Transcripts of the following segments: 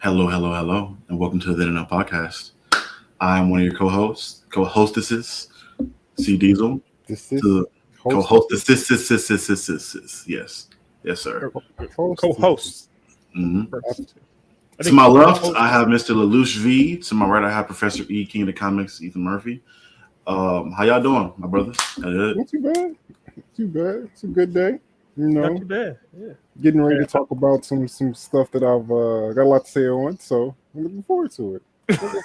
Hello, hello, hello, and welcome to the Deadpool podcast. I'm one of your co-hostesses, C Diesel. This is To hostess. co-hostesses. Yes, sir. Co-hosts. hmm First. To my left, I have Mr. Lelouch V. To my right, I have Professor E. King of the Comics, Ethan Murphy. How y'all doing, my brothers? Good. Not too bad. Too bad. It's a good day. You know, Not too bad. Yeah. getting ready to talk about some stuff that I've got a lot to say on. So I'm looking forward to it.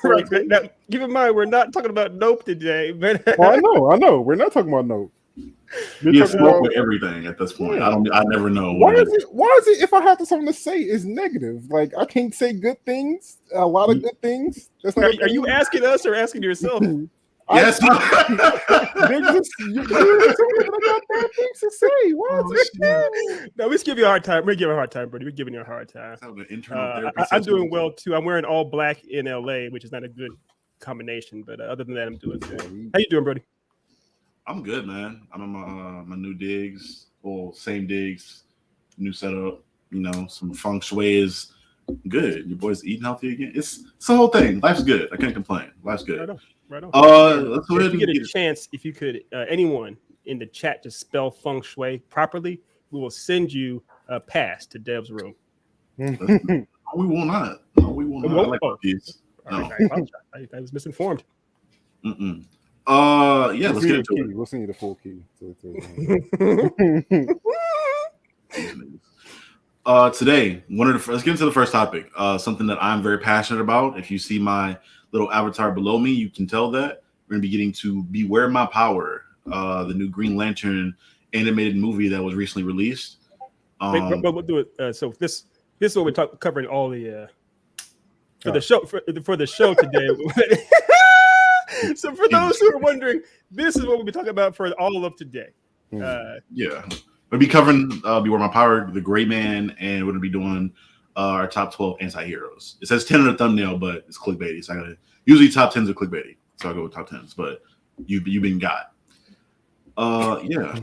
Right. Now, keep in mind, we're not talking about Nope today, but Oh, I know. We're not talking about Nope. You smoke with everything at this point. Yeah. I never know. Why is it? If I have something to say, is negative? Like I can't say good things. A lot of good things. That's not. are you asking us or asking yourself? Yes. They're just you got bad things to say. Why is it? No, we just give you a hard time. We're giving you a hard time, buddy. We're giving you a hard time. I'm doing well too. I'm wearing all black in LA, which is not a good combination, but other than that, I'm doing good. How you doing, Brody? I'm good, man. I'm in my new digs, same digs, new setup. You know, some feng shui is good. Your boy's eating healthy again. It's the whole thing. Life's good. I can't complain. Life's good. Right on. Let's go ahead and get a chance. If you could, anyone in the chat to spell feng shui properly, we will send you a pass to Dev's room. We will not. No, we will not. I like these. No. I was misinformed. Yeah, let's get into it. We'll send you the full key. Today, let's get into the first topic. Something that I'm very passionate about. If you see my little avatar below me, you can tell that we're gonna be getting to Beware My Power, the new Green Lantern animated movie that was recently released. We'll do it. So this is what we're covering all the for the show for the show today. So for those who are wondering, this is what we'll be talking about for all of today. Yeah, we'll be covering Beware My Power, the Gray Man, and we're gonna be doing our top 12 anti-heroes. It says 10 in the thumbnail, but it's clickbaity. So usually top 10s are clickbaity. So I go with top 10s, but you've been got. Yeah.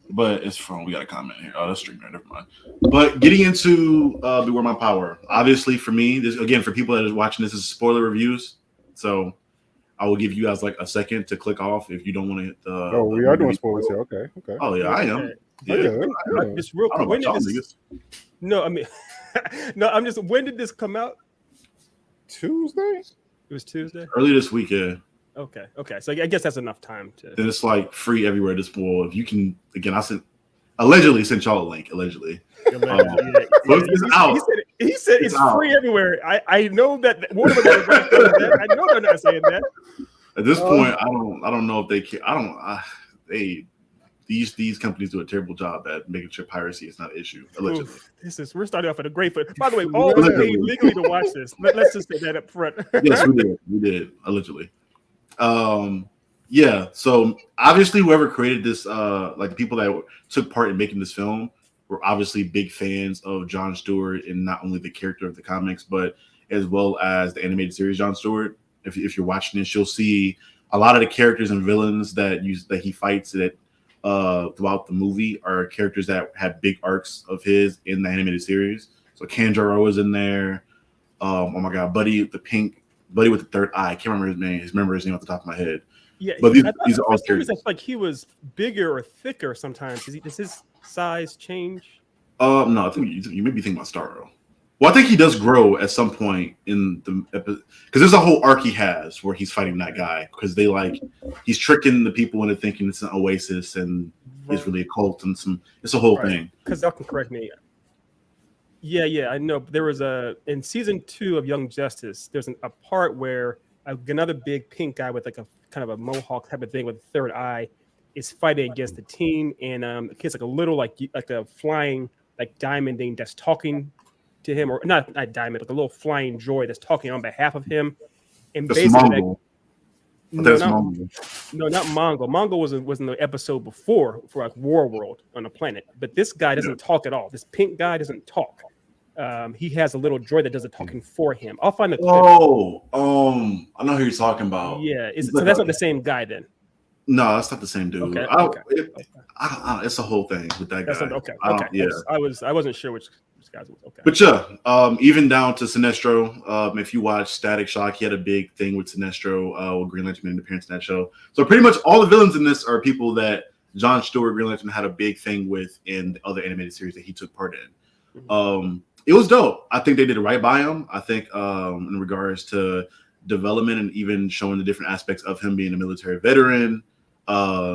But it's from, we got a comment here. Oh, that's streaming. Never mind. But getting into Beware My Power, obviously for me, this again, for people that are watching, this is spoiler reviews. So I will give you guys like a second to click off if you don't want to hit the. We are doing spoilers here. Okay. Oh, yeah, I am. Yeah. Just real quick. When did this? No, I mean, no, I'm just. When did this come out? Tuesday. It was Tuesday. Early this week, yeah. Okay. So I guess that's enough time to. Then it's like free everywhere. This spoil. If you can, again, allegedly sent y'all a link. Allegedly. It's out. He said it's free everywhere. I know that. I know they're not saying that. At this point, I don't know if they can. These companies do a terrible job at making sure piracy is not an issue. Allegedly. We're starting off at a great foot. By the way, all of us paid legally to watch this. Let's just say that up front. Yes, we did allegedly. Yeah. So obviously, whoever created this, like the people that took part in making this film, were obviously big fans of Jon Stewart and not only the character of the comics, but as well as the animated series Jon Stewart. If you're watching this, you'll see a lot of the characters and villains that he fights throughout the movie are characters that have big arcs of his in the animated series. So Kanjuro is in there. Oh my God, Buddy with the third eye. I can't remember his name off the top of my head. Yeah, but these are all characters. It's like he was bigger or thicker sometimes. Does his size change? No, I think you may be thinking about Starro. Well, I think he does grow at some point in the episode because there's a whole arc he has where he's fighting that guy because he's tricking the people into thinking it's an oasis and it's really a cult and it's a whole thing. Because y'all can correct me. Yeah, I know. There was in season 2 of Young Justice, there's a part where another big pink guy with like a kind of a mohawk type of thing with a third eye is fighting against the team, and it's like a little like a flying like diamond thing that's talking to him, or not diamond, like a little flying droid that's talking on behalf of him, and that's basically Mongol. No, not Mongol. Mongol was in the episode before for like War World on a planet, but this guy doesn't talk at all. This pink guy doesn't talk. He has a little droid that does the talking for him. I'll find the clip. I know who you're talking about. Yeah, so that's not the same guy then. No, that's not the same dude. Okay. It's a whole thing with that guy. Okay. I wasn't sure which Okay. But yeah, even down to Sinestro. If you watch Static Shock, he had a big thing with Sinestro, with Green Lantern made an appearance in that show. So pretty much all the villains in this are people that Jon Stewart, Green Lantern, had a big thing with in the other animated series that he took part in. It was dope. I think they did it right by him. I think in regards to development and even showing the different aspects of him being a military veteran,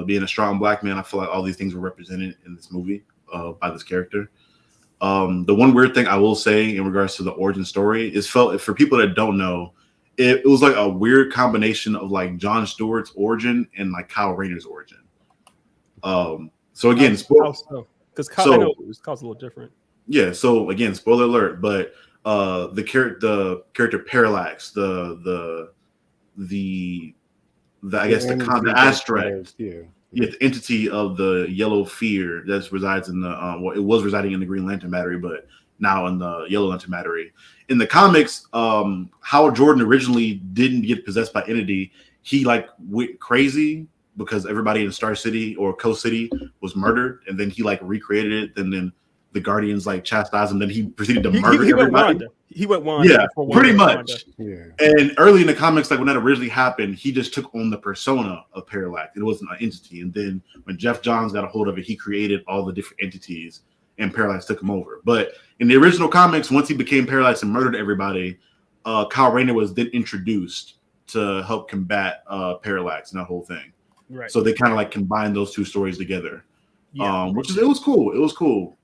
being a strong black man, I feel like all these things were represented in this movie by this character. The one weird thing I will say in regards to the origin story is for people that don't know, it was like a weird combination of like Jon Stewart's origin and like Kyle Rayner's origin. So again, because I know Kyle's a little different. Yeah. So again, spoiler alert, but the character Parallax, the I guess the asterisk, the entity of the yellow fear that resides in the it was residing in the Green Lantern Battery, but now in the Yellow Lantern Battery. In the comics, Howard Jordan originally didn't get possessed by entity. He like went crazy because everybody in Star City or Coast City was murdered, and then he like recreated it, and then the Guardians like chastised him. Then he proceeded to murder everybody. He went Wanda. Yeah, pretty much. Yeah. And early in the comics, like when that originally happened, he just took on the persona of Parallax. It wasn't an entity. And then when Jeff Johns got a hold of it, he created all the different entities, and Parallax took him over. But in the original comics, once he became Parallax and murdered everybody, Kyle Rayner was then introduced to help combat Parallax and that whole thing. Right. So they kind of like combined those two stories together, which it was cool. It was cool.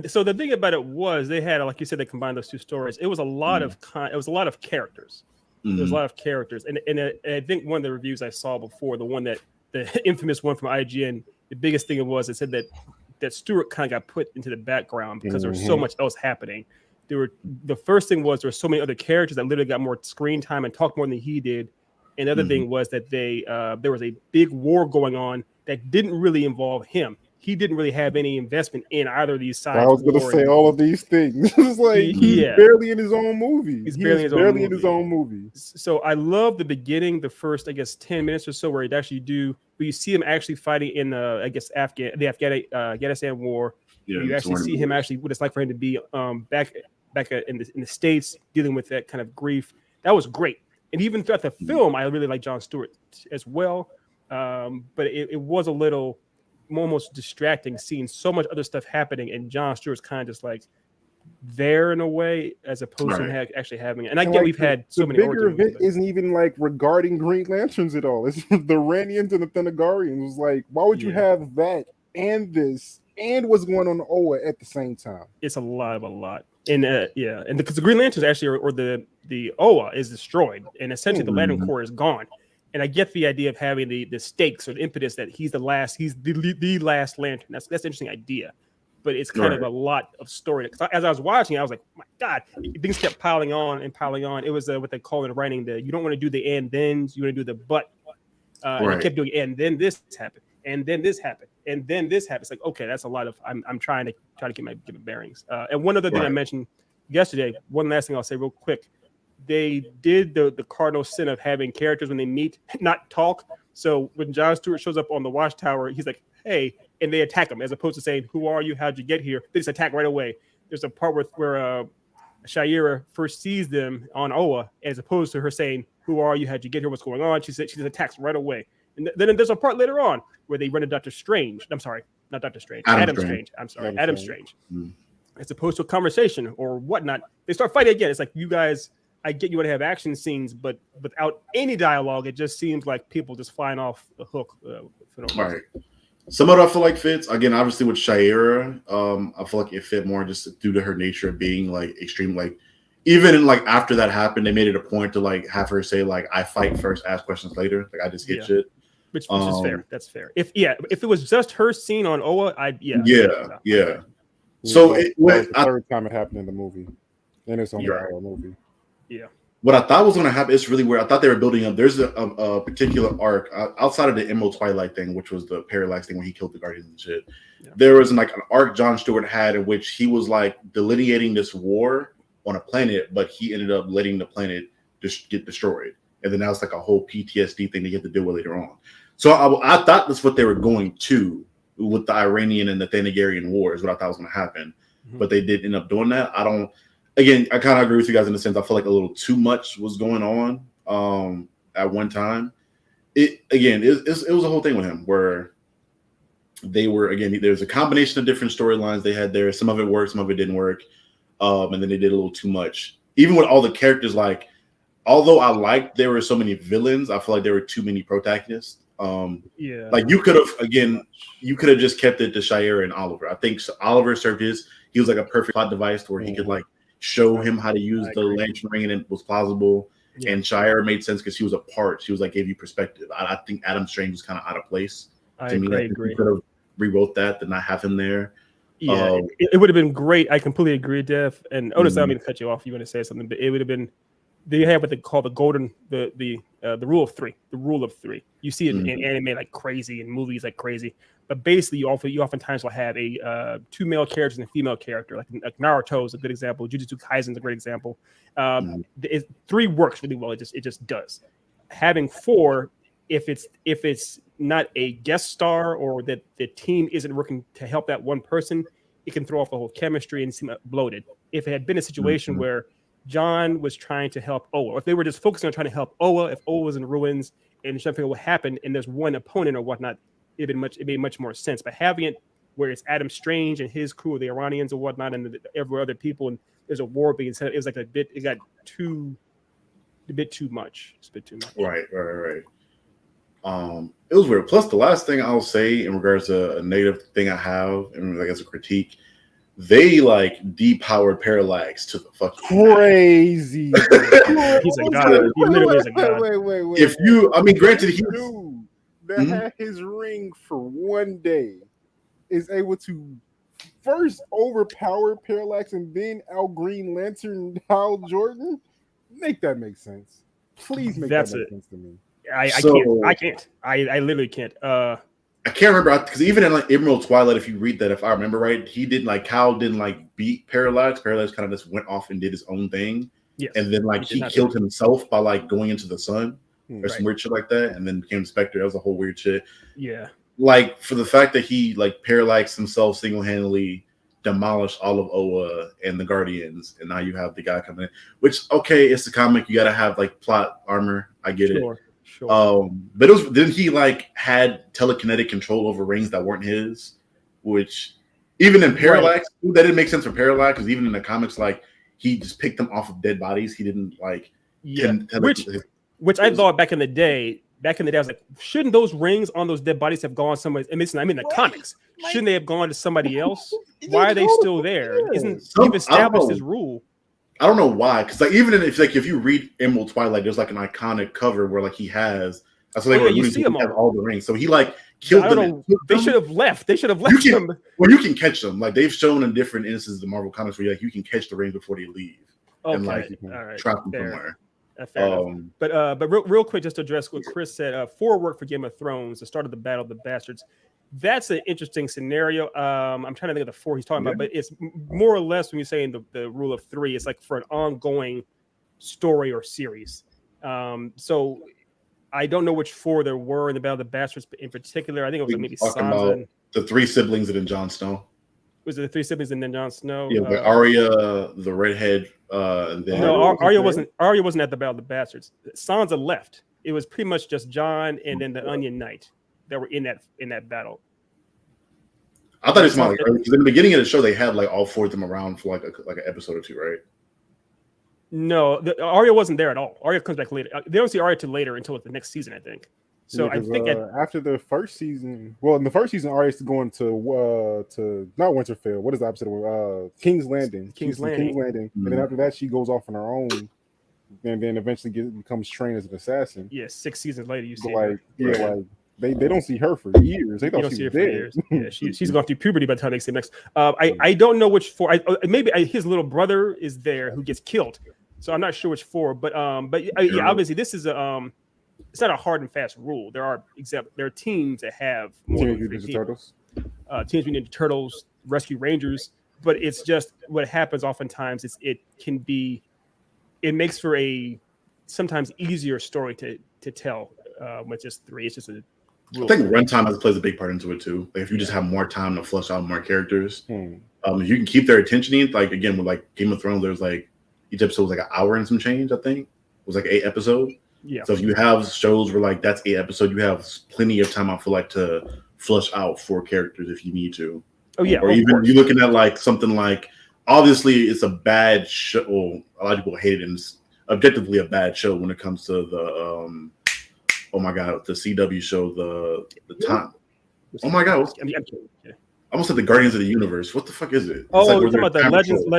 So the thing about it was they had, like you said, they combined those two stories. It was a lot of characters. There was a lot of characters, and I think one of the reviews I saw before, the infamous one from IGN, the biggest thing it said that Stewart kind of got put into the background because there was so much else happening. The first thing was there were so many other characters that literally got more screen time and talked more than he did. And the other thing was that there was a big war going on that didn't really involve him. He didn't really have any investment in either of these sides. I was going to say all of these things. It's like he's barely in his own movie. He's barely in his own movie. So I love the beginning, the first, 10 minutes or so, where you see him actually fighting in the Afghanistan war. Yeah, you actually see him actually what it's like for him to be back in the States dealing with that kind of grief. That was great. And even throughout the film, I really like Jon Stewart as well. But it was a little almost distracting seeing so much other stuff happening, and Jon Stewart's kind of just like there in a way, as opposed to actually having it. And I get we've had so many. The bigger event isn't even like regarding Green Lanterns at all. It's the Ranians and the Thanagarians. Was like, why would you have that and this and what's going on in Oa at the same time? It's a lot. And and because the Green Lanterns actually, or the Oa is destroyed, and essentially the Lantern Corps is gone. And I get the idea of having the stakes or the impetus that he's the last lantern. That's an interesting idea, but it's kind of a lot of story. As I was watching, I was like, my God, things kept piling on. It was what they call in writing you don't want to do the and thens, you want to do the but. And I kept doing and then this happened, and then this happened, and then this happened. It's like, okay, that's a lot of. I'm trying to get my bearings. And one other thing I mentioned yesterday. One last thing I'll say real quick. They did the cardinal sin of having characters when they meet not talk. So when Jon Stewart shows up on the watchtower, he's like, "Hey," and they attack him as opposed to saying, "Who are you? How'd you get here?" They just attack right away. There's a part where Shaira first sees them on Oa, as opposed to her saying, "Who are you? How'd you get here? What's going on?" She just attacks right away. And then there's a part later on where they run into Doctor Strange. I'm sorry, not Doctor Strange. Adam Strange. I'm sorry, Adam Strange. As opposed to a conversation or whatnot, they start fighting again. It's like, you guys. I get you want to have action scenes, but without any dialogue, it just seems like people just flying off the hook. Right. Some of it I feel like fits. Again, obviously with Shaira, I feel like it fit more just due to her nature of being like extreme. Like even in, like after that happened, they made it a point to like have her say like, "I fight first, ask questions later." Like I just hit shit. Which is fair. That's fair. If it was just her scene on Oa, yeah. So it was the third time it happened in the movie, and it's on the Oa movie. Yeah. What I thought was going to happen is really weird. I thought they were building up. There's a particular arc outside of the Emerald Twilight thing, which was the Parallax thing when he killed the Guardians and shit. Yeah. There was an arc Jon Stewart had in which he was like delineating this war on a planet, but he ended up letting the planet just get destroyed. And then that was like a whole PTSD thing they get to deal with later on. So I thought that's what they were going to with the Iranian and the Thanagarian war is what I thought was going to happen. but they did end up doing that. I kind of agree with you guys in the sense I feel like a little too much was going on at one time. It was a whole thing with him where they were, again, there's a combination of different storylines they had there. Some of it worked, some of it didn't work. And then they did a little too much. Even with all the characters, like, although I liked there were so many villains, I feel like there were too many protagonists. Like you could have just kept it to Shire and Oliver. I think Oliver served he was like a perfect plot device where he could like show him how to use the lantern ring and it was plausible. Yeah. And Shire made sense because she was like gave you perspective. I think Adam Strange was kind of out of place. I agree. You could have rewrote that to not have him there. Yeah, it would have been great. I completely agree, Dev. And Otis, I don't mean to cut you off. You want to say something, but it would have been. They have what they call the golden, the rule of three. The rule of three. You see it in anime like crazy, in movies like crazy. But basically, you oftentimes will have a two male characters and a female character. Like Naruto is a good example. Jujutsu Kaisen is a great example. Three works really well. It just does. Having four, if it's not a guest star or that the team isn't working to help that one person, it can throw off the whole chemistry and seem bloated. If it had been a situation where Jon was trying to help Oa, if they were just focusing on trying to help Oa, if Oa was in ruins and trying to figure out what happened, and there's one opponent or whatnot, it made much more sense. But having it where it's Adam Strange and his crew, the Iranians and whatnot, and every other people, and there's a war being set, it was like it got a bit too much. It's a bit too much. Right. It was weird. Plus, the last thing I'll say in regards to a negative thing I have, and I guess a critique, they like depowered Parallax to the fucking crazy. He's a god. He literally is a god. Wait. Granted, he's dude that had his ring for one day is able to first overpower Parallax and then out Green Lantern Hal Jordan. Make that make sense. Please make that make sense to me. I can't. I literally can't. I can't remember because even in like Emerald Twilight, if you read that, if I remember right, Cal didn't like beat Parallax. Parallax kind of just went off and did his own thing. Yes. And then like he killed himself by like going into the sun or some weird shit like that, and then became Spectre. That was a whole weird shit. Yeah. Like for the fact that he like Parallax himself single-handedly demolished all of Oa and the Guardians, and now you have the guy coming in. Which it's a comic, you gotta have like plot armor. I get it. Sure. But then he like had telekinetic control over rings that weren't his, which even in Parallax, that didn't make sense for Parallax because even in the comics, like he just picked them off of dead bodies. He didn't like, which I thought back in the day, I was like, shouldn't those rings on those dead bodies have gone somewhere? I mean, the comics, shouldn't they have gone to somebody else? Why are they still there? You've established this rule? I don't know why, because like even if you read Emerald Twilight, there's like an iconic cover where like he has. That's what you see him all the rings. So he like killed them. They should have left. They should have left them. Well, you can catch them. Like they've shown in different instances of the Marvel comics where you can catch the rings before they leave and like trap them somewhere. But real quick, just to address what Chris said, for work for Game of Thrones, the start of the Battle of the Bastards. That's an interesting scenario. I'm trying to think of the four he's talking about, but it's more or less when you're saying the rule of three, it's like for an ongoing story or series. So I don't know which four there were in the Battle of the Bastards in particular. I think it was maybe Sansa. And the three siblings and then Jon Snow. Was it the three siblings and then Jon Snow? Yeah, but Arya, the redhead, and then Arya wasn't at the Battle of the Bastards. Sansa left. It was pretty much just Jon and then the Onion Knight that were in that battle. I thought it's not because in the beginning of the show they had like all four of them around for like an episode or two, right? No, Arya wasn't there at all. Arya comes back later. They don't see Arya till later until the next season, I think. So I think after the first season, in the first season, Arya's going to not Winterfell. What is the opposite of King's Landing? King's Landing. Mm-hmm. And then after that, she goes off on her own, and then eventually becomes trained as an assassin. Yeah, 6 seasons later, you see. They don't see her for years. They don't see her for years. Yeah, she's gone through puberty by the time they see next. I don't know which four. Maybe his little brother is there who gets killed. So I'm not sure which four. But obviously this is it's not a hard and fast rule. There are teams that have more Teenage Mutant Ninja Turtles. Teenage Mutant Ninja Turtles, Rescue Rangers. But it's just what happens oftentimes. It makes for a sometimes easier story to tell with just three. It's just I think runtime plays a big part into it too. Like if you just have more time to flush out more characters, if you can keep their attention, like again with like Game of Thrones, there's like each episode was like an hour and some change. I think it was like 8 episodes. Yeah. So if you have shows where like that's 8 episodes, you have plenty of time. I feel like to flush out 4 characters if you need to. Oh yeah. Or even you're looking at like something like obviously it's a bad show. Well, a lot of people hate it, and it's objectively a bad show when it comes to the oh my god, the CW show, the time. Oh my god, I almost said the Guardians of the Universe. What the fuck is it? Oh, like you're talking about the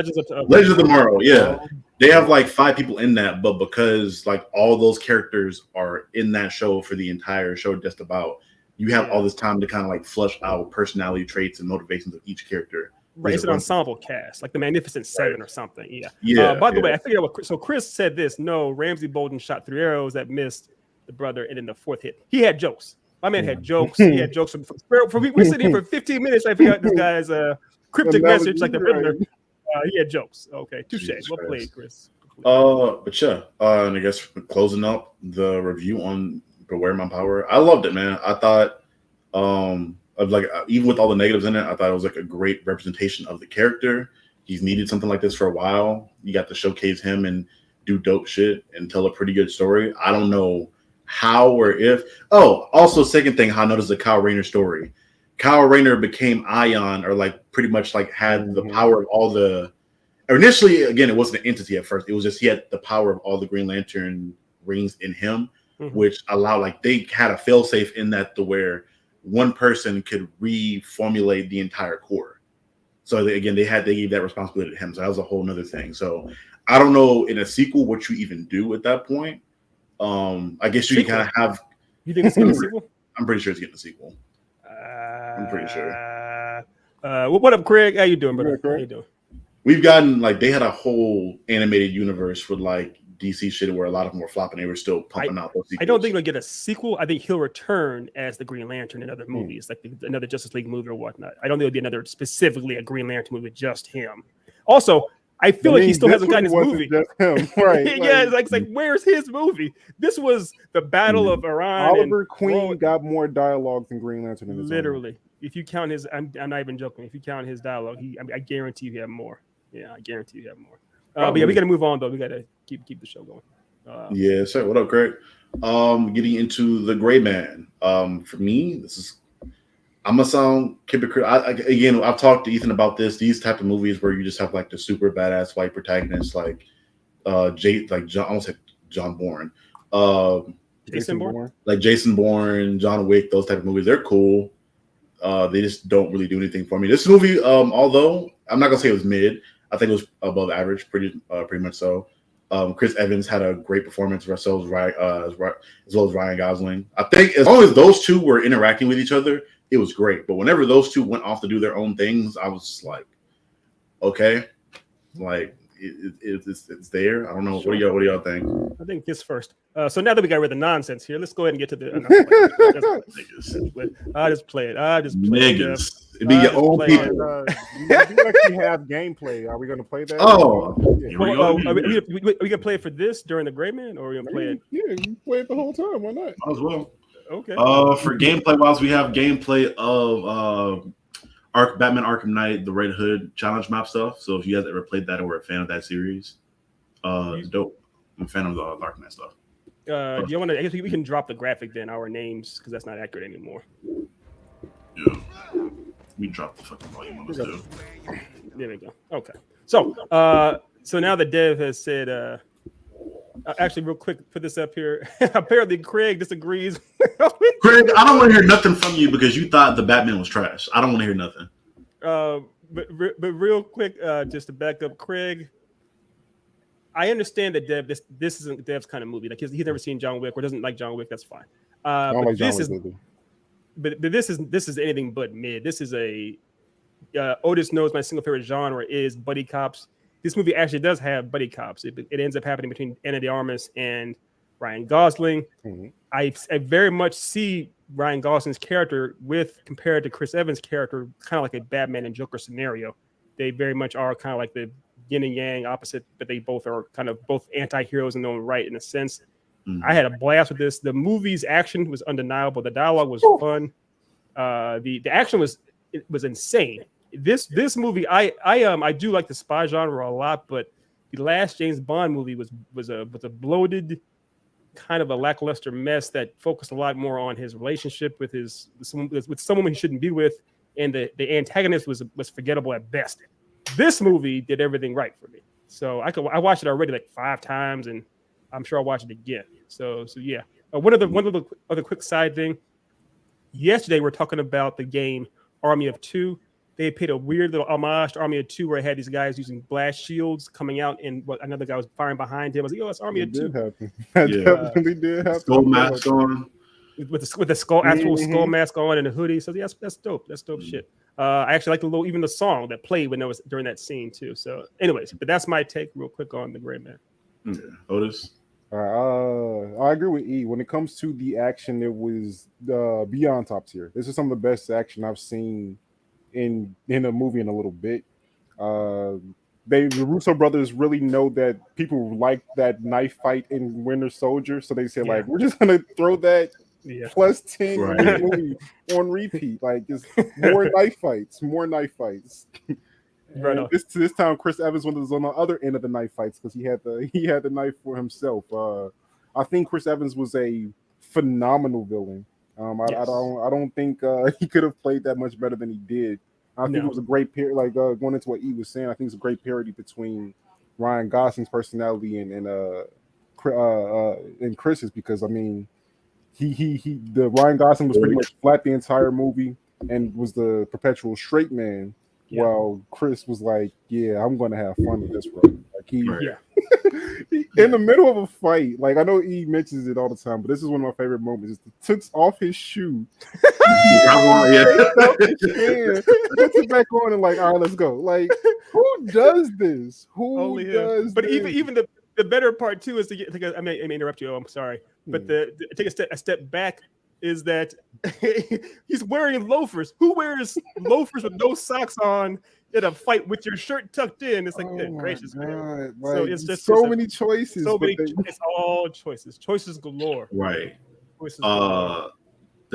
Legends of Tomorrow. Yeah, they have like 5 people in that, but because like all those characters are in that show for the entire show, just about you have all this time to kind of like flush out personality traits and motivations of each character. Right, it's an ensemble cast, like the Magnificent Seven or something. Yeah. Yeah. By the way, I figured out what. So Chris said this. No, Ramsey Bolton shot 3 arrows that missed the brother, and then the 4th hit. He had jokes. My man had jokes. He had jokes we're sitting here for 15 minutes. I figured out this guy's cryptic message, like the Riddler. He had jokes. Okay, touche. Well played, Chris. But yeah, and I guess closing up the review on Beware My Power, I loved it, man. I thought, like even with all the negatives in it, I thought it was like a great representation of the character. He's needed something like this for a while. You got to showcase him and do dope shit and tell a pretty good story. I don't know how or if. Oh, also second thing, how I noticed the Kyle Rayner story. Kyle Rayner became Ion, or like pretty much like had the power of all the. Initially, again, it wasn't an entity at first. It was just he had the power of all the Green Lantern rings in him, which allowed like they had a failsafe in that to where one person could reformulate the entire core. So they gave that responsibility to him. So that was a whole nother thing. So I don't know in a sequel what you even do at that point. I guess you kind of have. You think it's getting a sequel? I'm pretty sure it's getting a sequel. I'm pretty sure. What up, Craig? How you doing, brother? How you doing? We've gotten like they had a whole animated universe with like DC shit where a lot of them were flopping. They were still pumping out those sequels. I don't think he'll get a sequel. I think he'll return as the Green Lantern in other movies, like another Justice League movie or whatnot. I don't think it'll be another specifically a Green Lantern movie with just him. Also, I feel like he still hasn't gotten his movie. Just him, right? Yeah, it's like where's his movie? This was the Battle of Iran. Oliver Queen got more dialogue than Green Lantern in his literally. If you count his, I'm not even joking. If you count his dialogue, I guarantee you have more. Yeah, I guarantee you have more. But yeah, we got to move on though. We got to keep the show going. Yeah, sir. What up, Greg? Getting into the Gray Man. For me, I'm gonna sound hypocrite. I've talked to Ethan about this. These type of movies where you just have like the super badass white protagonist, like John, almost like John Bourne, Jason Bourne, like Jason Bourne, John Wick. Those type of movies, they're cool. They just don't really do anything for me. This movie, although I'm not gonna say it was mid, I think it was above average, pretty much so. Chris Evans had a great performance as well as Ryan Gosling. I think as long as those two were interacting with each other, it was great. But whenever those two went off to do their own things, I was just like, okay, like it's there. I don't know. Sure. What do y'all think? I think this first. So now that we got rid of the nonsense here, let's go ahead and get to the. I just play it. Niggas. It'd be your own people. We actually have gameplay. Are we going to play that? Oh, are we gonna play it for this during the Gray Man, or are we gonna play it? Yeah, you play it the whole time. Why not? As well. Okay. For gameplay wise, we have gameplay of Batman Arkham Knight, the Red Hood challenge map stuff. So if you guys ever played that or were a fan of that series, it's dope. I'm a fan of the Arkham Knight stuff. Do you want to? I guess we can drop the graphic then, our names, because that's not accurate anymore. Yeah. We dropped the fucking volume on this too. There we go. Okay. So now the dev has said. Actually, real quick, put this up here. Apparently, Craig disagrees. Craig, I don't want to hear nothing from you because you thought the Batman was trash. I don't want to hear nothing. But real quick, just to back up, Craig, I understand that Dev. This isn't Dev's kind of movie. Like he's never seen John Wick or doesn't like John Wick. That's fine. But this is anything but mid. This is a Otis knows my single favorite genre is buddy cops. This movie actually does have buddy cops. It ends up happening between Ana de Armas and Ryan Gosling. Mm-hmm. I very much see Ryan Gosling's character compared to Chris Evans' character, kind of like a Batman and Joker scenario. They very much are kind of like the yin and yang opposite, but they both are kind of both anti-heroes in their own right in a sense. I had a blast with this. The movie's action was undeniable. The dialogue was fun. The action was insane. This movie, I do like the spy genre a lot, but the last James Bond movie was a bloated, kind of a lackluster mess that focused a lot more on his relationship with someone he shouldn't be with, and the antagonist was forgettable at best. This movie did everything right for me. So I watched it already like 5 times, and I'm sure I'll watch it again. So yeah. One of the other quick side thing. Yesterday we're talking about the game Army of Two. They paid a weird little homage to Army of Two where it had these guys using blast shields coming out, and another guy was firing behind him. I was like, "Oh, it's Army of Two." That definitely did happen. Skull mask on. With the skull, actual skull mask on and a hoodie. So yes, that's dope. That's dope shit. I actually like even the song that played when that was during that scene too. So, anyways, but that's my take real quick on the Gray Man. Yeah. Otis. I agree with E. When it comes to the action, it was beyond top tier. This is some of the best action I've seen in a movie in a little bit. The Russo brothers really know that people like that knife fight in Winter Soldier, so they said like, we're just gonna throw that plus 10 in the movie on repeat. Like, just more knife fights. Right. This time, Chris Evans was on the other end of the knife fights because he had the knife for himself. I think Chris Evans was a phenomenal villain. I don't think he could have played that much better than he did. I think it was a great pair. Like going into what E was saying, I think it's a great parody between Ryan Gosling's personality and Chris's, because I mean, the Ryan Gosling was pretty much flat the entire movie and was the perpetual straight man. Yeah. While Chris was like, "Yeah, I'm going to have fun with this, bro." Like he in the middle of a fight. Like I know E mentions it all the time, but this is one of my favorite moments. Is he took off his shoe, puts it back on, and like, all right, let's go. Like, who does this? Who does? But even the better part too is to get. I may interrupt you. Oh, I'm sorry, but take a step back. Is that he's wearing loafers? Who wears loafers with no socks on in a fight with your shirt tucked in? It's like, good gracious, man. Like, so it's just so many choices. It's all choices galore. Right. The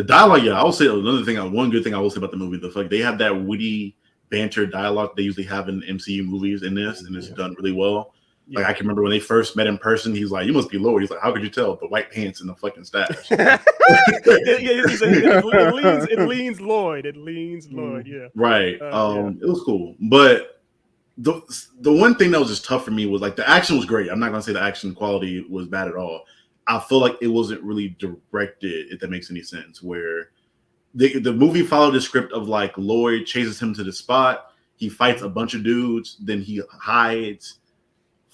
dialogue, I will say one good thing I will say about the movie, the fact they have that witty banter dialogue they usually have in MCU movies and it's done really well. Yeah. Like I can remember when they first met in person, he's like, "You must be Lloyd." He's like, "How could you tell?" The white pants and the fucking stash. It leans Lloyd. Yeah. Right. It was cool, but the one thing that was just tough for me was like the action was great. I'm not gonna say the action quality was bad at all. I feel like it wasn't really directed, if that makes any sense. Where the movie followed the script of like Lloyd chases him to the spot, he fights a bunch of dudes, then he hides.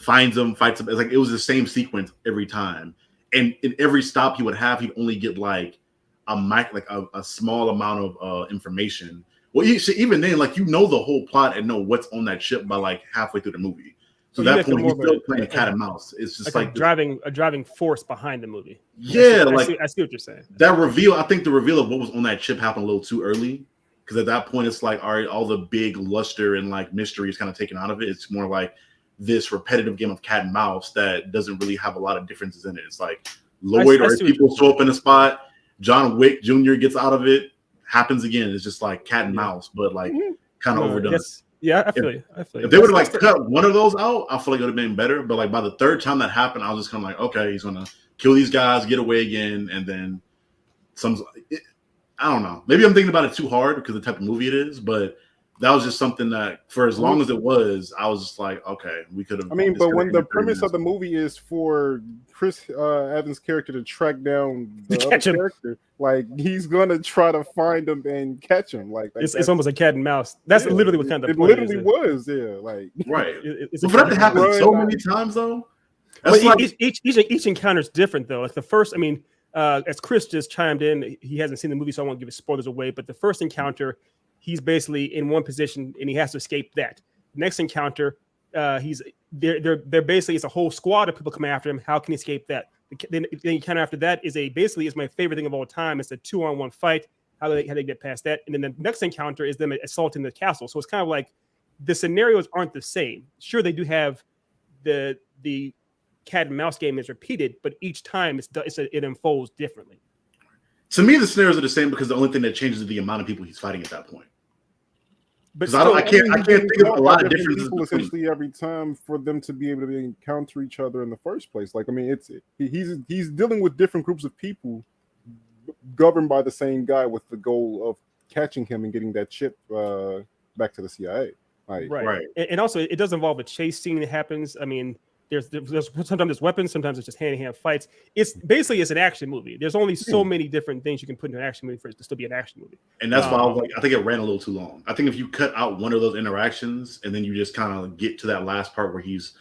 Finds him, fights him. It's like it was the same sequence every time, and in every stop he would have, he'd only get like a small amount of information. Well, even then, like the whole plot and know what's on that ship by like halfway through the movie. So that point, he's still playing cat and mouse. It's just like a driving force behind the movie. Yeah, I see what you're saying. That reveal, I think the reveal of what was on that ship happened a little too early, because at that point it's like, all right, all the big luster and like mystery is kind of taken out of it. It's more like this repetitive game of cat and mouse that doesn't really have a lot of differences in it. It's like Lloyd or people show up in a spot, John Wick Jr. gets out of it, happens again. It's just like cat and mouse, but like kind of overdone. Yes. Yeah, I feel you. If they would have like cut one of those out, I feel like it would have been better. But like by the third time that happened, I was just kind of like, okay, he's gonna kill these guys, get away again, and then I don't know. Maybe I'm thinking about it too hard because of the type of movie it is, but that was just something that, for as long as it was, I was just like, okay, we could have. I mean, but when the premise of the movie is for Chris Evans' character to track down the other character, like he's gonna try to find him and catch him. Like it's almost a cat and mouse. That's literally what kind of. It literally was, like right. But for that to happen so many times, though. Each encounter is different, though. Like the first, I mean, as Chris just chimed in, he hasn't seen the movie, so I won't give his spoilers away. But the first encounter, he's basically in one position and he has to escape that. Next encounter, they're basically, it's a whole squad of people coming after him. How can he escape that? Then the encounter after that is my favorite thing of all time. It's a 2-on-1 fight. How they get past that? And then the next encounter is them assaulting the castle. So it's kind of like the scenarios aren't the same. Sure, they do have the cat and mouse game is repeated, but each time it unfolds differently. To me, the scenarios are the same because the only thing that changes is the amount of people he's fighting at that point. But I can't think of a lot of differences people essentially every time for them to be able to encounter each other in the first place. Like, I mean, he's dealing with different groups of people governed by the same guy with the goal of catching him and getting that chip back to the CIA. Like, right. And also, it does involve a chase scene that happens. I mean, there's sometimes there's weapons, sometimes it's just hand-to-hand fights. It's an action movie. There's only so many different things you can put in an action movie for it to still be an action movie. And that's why I was like, I think it ran a little too long. I think if you cut out one of those interactions and then you just kind of get to that last part where he's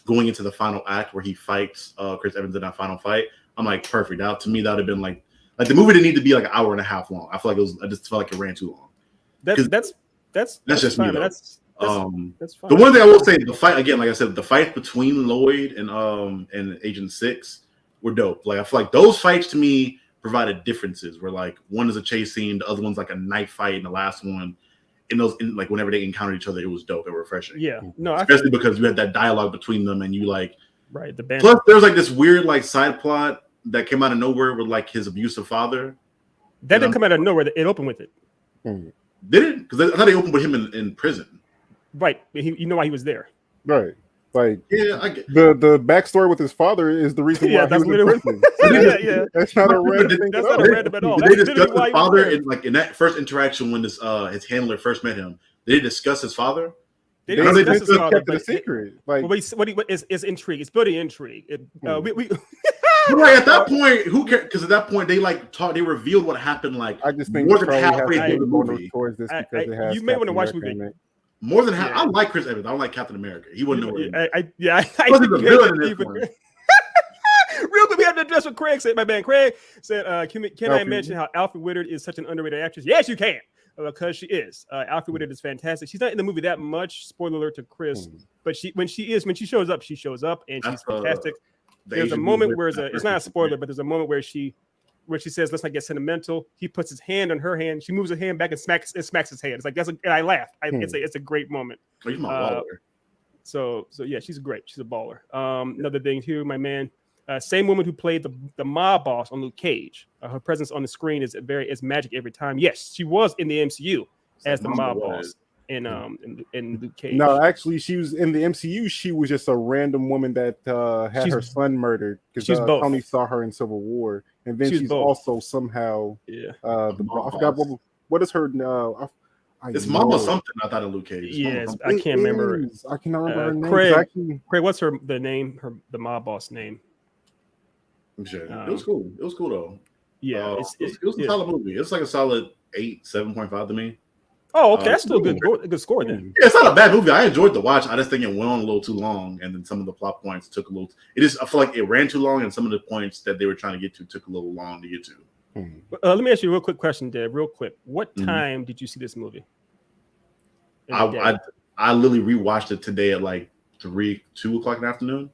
going into the final act where he fights Chris Evans in that final fight, I'm like, perfect. Now, to me, that would have been like the movie didn't need to be like an hour and a half long. I feel like I just felt like it ran too long. That's just fine, me. That's fine. The one thing I will say, the fight again, like I said, the fight between Lloyd and Agent 6 were dope. Like I feel like those fights to me provided differences. Where like one is a chase scene, the other one's like a knife fight, and the last one, like whenever they encountered each other, it was dope and refreshing. Yeah, no, especially because you had that dialogue between them, and you like the band. Plus, there was like this weird like side plot that came out of nowhere with like his abusive father. That didn't come out of nowhere. It opened with it. Did it? Because I thought they opened with him in prison. Right. You know why he was there. Right. Like, yeah, I get the backstory with his father is the reason why he was in prison. Yeah. That's not a random thing. That's not a random at all. Did they discuss his father in that first interaction when his handler first met him? Did they discuss his father? They discussed his father, kept it a secret. Like, what is intrigue? It's building intrigue. Right at that point, who cares? Because at that point, they revealed what happened. Like, I just think more than halfway through the movie. Towards this because it has you may want to watch the movie. More than half. I like Chris Evans. I don't like Captain America. He wouldn't know what I wasn't the villain in this one. Real quick, we have to address what Craig said. My man Craig said, "Can I mention how Alfre Woodard is such an underrated actress?" Yes, you can, because she is. Alfre Woodard is fantastic. She's not in the movie that much. Spoiler alert to Chris, but when she shows up, and she's fantastic. There's a moment where it's not a spoiler, but there's a moment where she says, "Let's not get sentimental." He puts his hand on her hand. She moves her hand back and smacks his hand. It's like and I laugh. It's a great moment. Oh, he's my baller. So yeah, she's great. She's a baller. Another thing too, my man, same woman who played the mob boss on Luke Cage. Her presence on the screen is magic every time. Yes, she was in the MCU as the mob boss in Luke Cage. No, actually, she was in the MCU. She was just a random woman that had her son murdered because Tony saw her in Civil War, and then she's also somehow I forgot what is her now. It's Mama something. I thought of Luke Cage. Yes, I can't remember. I cannot remember her name. Craig, what's the name? The mob boss name? Sure. It was cool. It was cool though. Yeah, it was a solid movie. It's like a solid 7.5 to me. Oh, okay, that's still a good score then. Yeah, it's not a bad movie. I enjoyed the watch. I just think it went on a little too long, and then some of the plot points took a little. I feel like it ran too long, and some of the points that they were trying to get to took a little long to get to. Let me ask you a real quick question, Deb. Real quick, what time did you see this movie? I literally rewatched it today at like 2 o'clock in the afternoon.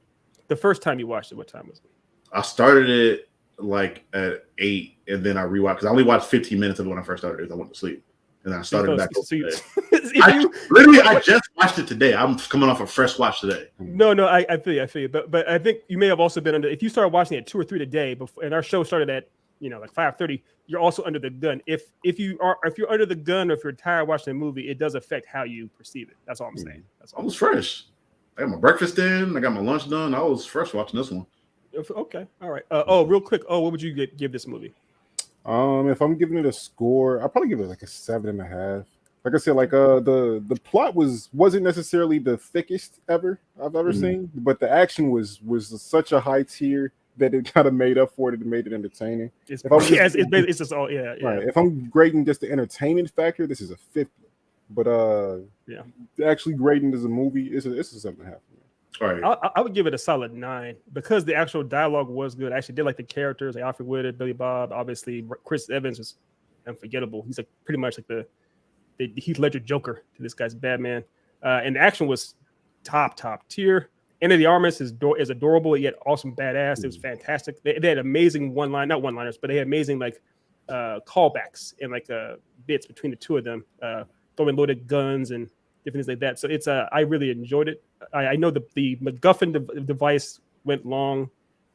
The first time you watched it, what time was it? I started it like at 8, and then I rewatched because I only watched 15 minutes of it when I first started because I went to sleep. And I started back. I just watched it today. I'm coming off a fresh watch today. No, I feel you. But I think you may have also been under. If you started watching it at 2 or 3 today, before, and our show started at like 5:30, you're also under the gun. If you're under the gun, or if you're tired watching a movie, it does affect how you perceive it. That's all I'm saying. I was fresh. I got my breakfast in. I got my lunch done. I was fresh watching this one. Okay, all right. Real quick. What would you give this movie? If I'm giving it a score, I'll probably give it like a 7.5. Like I said, like the plot wasn't necessarily the thickest I've ever seen, but the action was such a high tier that it kind of made up for it and made it entertaining. It's just all right. If I'm grading just the entertainment factor, this is a 50. But actually grading as a movie, it's a 7.5. All right. I would give it a solid 9 because the actual dialogue was good. I actually did like the characters, like Alfre Woodard, Billy Bob. Obviously, Chris Evans was unforgettable. He's like pretty much like the Heath Ledger Joker to this guy's Batman. And the action was top tier. End of the Armas is adorable yet awesome badass. It was fantastic. They had amazing not one-liners, but they had amazing like callbacks and like bits between the two of them, throwing loaded guns and different things like that. So it's I really enjoyed it. I know the MacGuffin device went long,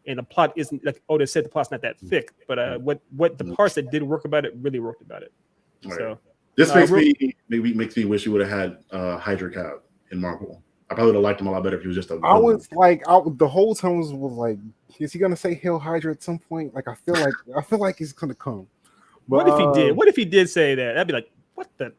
and the plot isn't like Otis said. The plot's not that thick, but what the parts that did work about it really worked about it. Right. So this makes me wish you would have had Hydra Cap in Marvel. I probably would have liked him a lot better if he was just a villain. I was like, the whole time was like, is he gonna say Hail Hydra at some point? Like, I feel like he's gonna come. But, what if he did? What if he did say that? I'd be like, what the?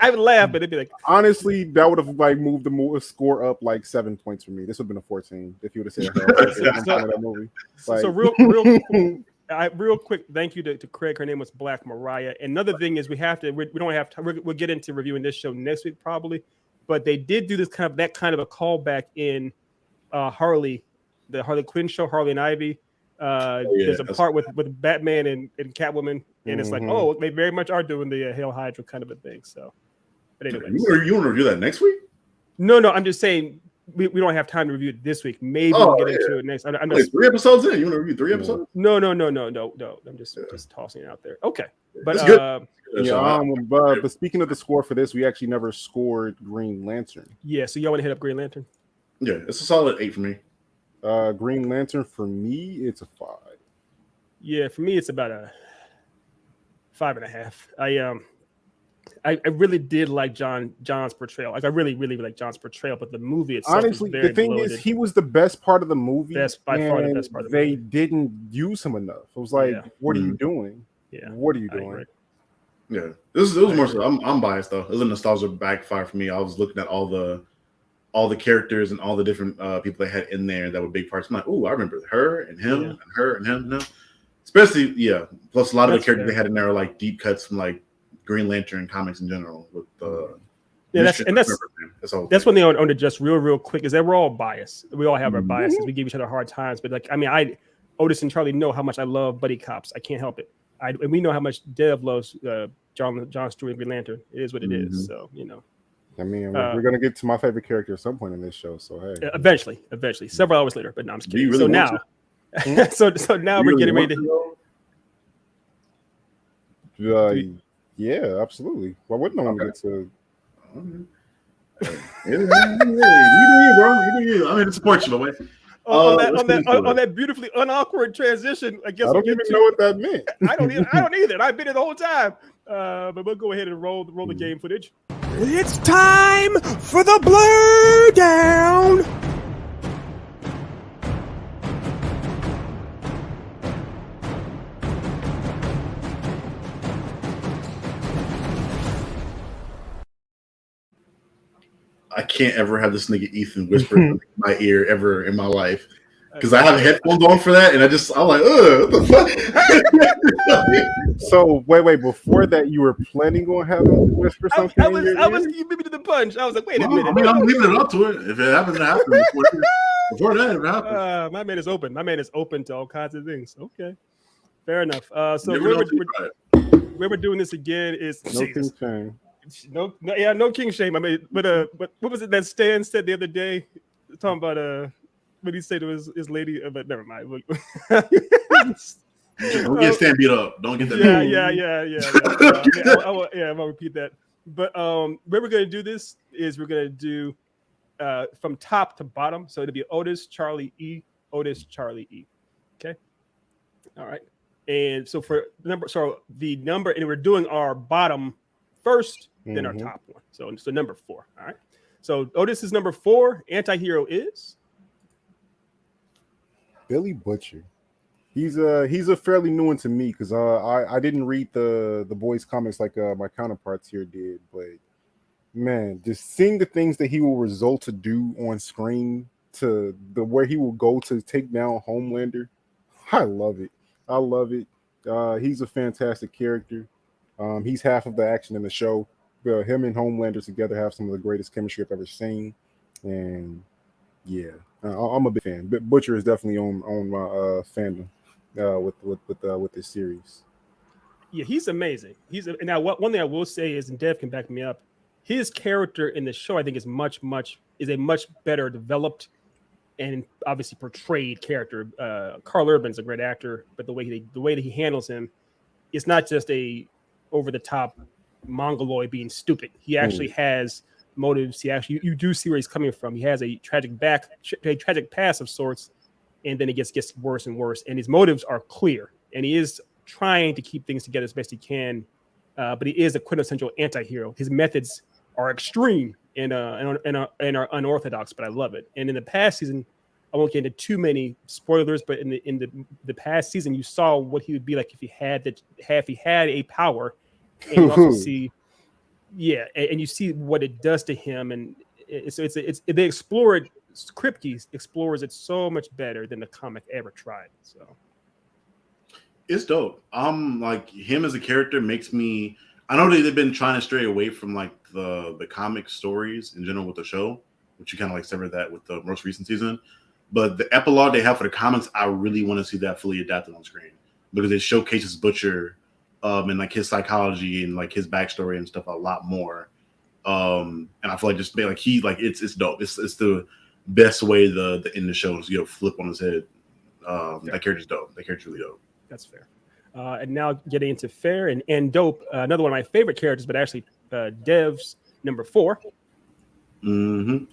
I would laugh, but it'd be like, honestly, that would have like moved the score up like 7 points for me. This would have been a 14 if you would have said that movie. Like, so real quick, thank you to Craig. Her name was Black Mariah. Another thing is we don't have time. We'll get into reviewing this show next week probably, but they did do that kind of a callback in Harley, the Harley Quinn show, Harley and Ivy. There's a part with Batman and Catwoman, and it's like, oh, they very much are doing the Hail Hydra kind of a thing. So, but anyway, you want to review that next week? No, I'm just saying we don't have time to review it this week. Maybe we'll get into it next. I'm just, 3 episodes in. You want to review 3 episodes? No. I'm just tossing it out there. Okay, but but speaking of the score for this, we actually never scored Green Lantern. Yeah, so y'all want to hit up Green Lantern? Yeah, it's a solid 8 for me. Green Lantern for me, it's a 5. Yeah, for me, it's about a 5.5. I really did like John's portrayal. Like I really like John's portrayal, but the movie itself, honestly, was very the thing bloated. Is, he was the best part of the movie. By far the best part of the movie. They didn't use him enough. It was like, what are you doing? Yeah, what are you doing? Yeah, it was more so. I'm biased though. It was a nostalgia backfire for me. I was looking at all the characters and all the different people they had in there that were big parts. I'm like, oh, I remember her and him and her and him. No. Especially, plus a lot of the characters they had in there are like deep cuts from like Green Lantern comics in general. With that's one thing I want to just real quick is that we're all biased. We all have our biases. We give each other hard times, but like Otis and Charlie know how much I love buddy cops. I can't help it. And we know how much Dev loves Jon Stewart and Green Lantern. It is what it is. So I mean, we're gonna get to my favorite character at some point in this show. So hey, eventually, several hours later. But no, I'm just kidding. Really so now we're getting ready to. Yeah, absolutely. Why wouldn't I want to get to? You do you, bro. You do you. I'm here to support you, my way. On that beautifully unawkward transition, I guess I don't even know what that meant. I don't either. I've been it the whole time. But we'll go ahead and roll the game footage. It's time for the blur down. I can't ever have this nigga Ethan whisper in my ear ever in my life. Because I have headphones on for that, and I'm like, what the fuck? So wait, before that, you were planning on having whisper something? You beat me to the punch. I was like, wait a minute. I mean, I'm leaving it up to it. If it happens, it happens. Before that, it happens. My man is open. My man is open to all kinds of things. Okay, fair enough. So where we're doing this again is no king shame. No king shame. I mean, but what was it that Stan said the other day? Talking about what did he say to his lady? But never mind. Don't get Stan beat up. Don't get that. Yeah. I'm gonna repeat that. But where we're gonna do this is we're gonna do from top to bottom. So it'll be Otis, Charlie E, Otis, Charlie E. Okay. All right. And so the number, and we're doing our bottom first, then our top one. So number 4. All right. So Otis is number 4. Anti-hero is Billy Butcher. He's a fairly new one to me because I didn't read the boys comics like my counterparts here did, but man, just seeing the things that he will result to do on screen, to the where he will go to take down Homelander, I love it. He's a fantastic character. He's half of the action in the show. Him and Homelander together have some of the greatest chemistry I've ever seen, and yeah, I'm a big fan. But Butcher is definitely on my fandom with this series. Yeah, he's amazing. Now one thing I will say is, and Dev can back me up, his character in the show I think is a much better developed and obviously portrayed character. Carl Urban's a great actor, but the way that he handles him, it's not just a over the top mongoloid being stupid. He actually has motives. You do see where he's coming from. He has a tragic past of sorts, and then it gets worse and worse. And his motives are clear, and he is trying to keep things together as best he can. But he is a quintessential anti-hero. His methods are extreme and are unorthodox, but I love it. And in the past season, I won't get into too many spoilers, but in the past season, you saw what he would be like if he had a power, and you also see, and you see what it does to him, and they explore it. Kripke explores it so much better than the comic ever tried. So it's dope. Like him as a character makes me. I know they've been trying to stray away from like the comic stories in general with the show, which you kind of like severed that with the most recent season. But the epilogue they have for the comics, I really want to see that fully adapted on screen because it showcases Butcher and like his psychology and like his backstory and stuff a lot more. And I feel like just like it's dope. It's the best way the end of the show is flip on his head. That character's dope. That character's really dope. That's fair. And now getting into fair and dope, another one of my favorite characters, but actually Dev's number 4. Mm-hmm.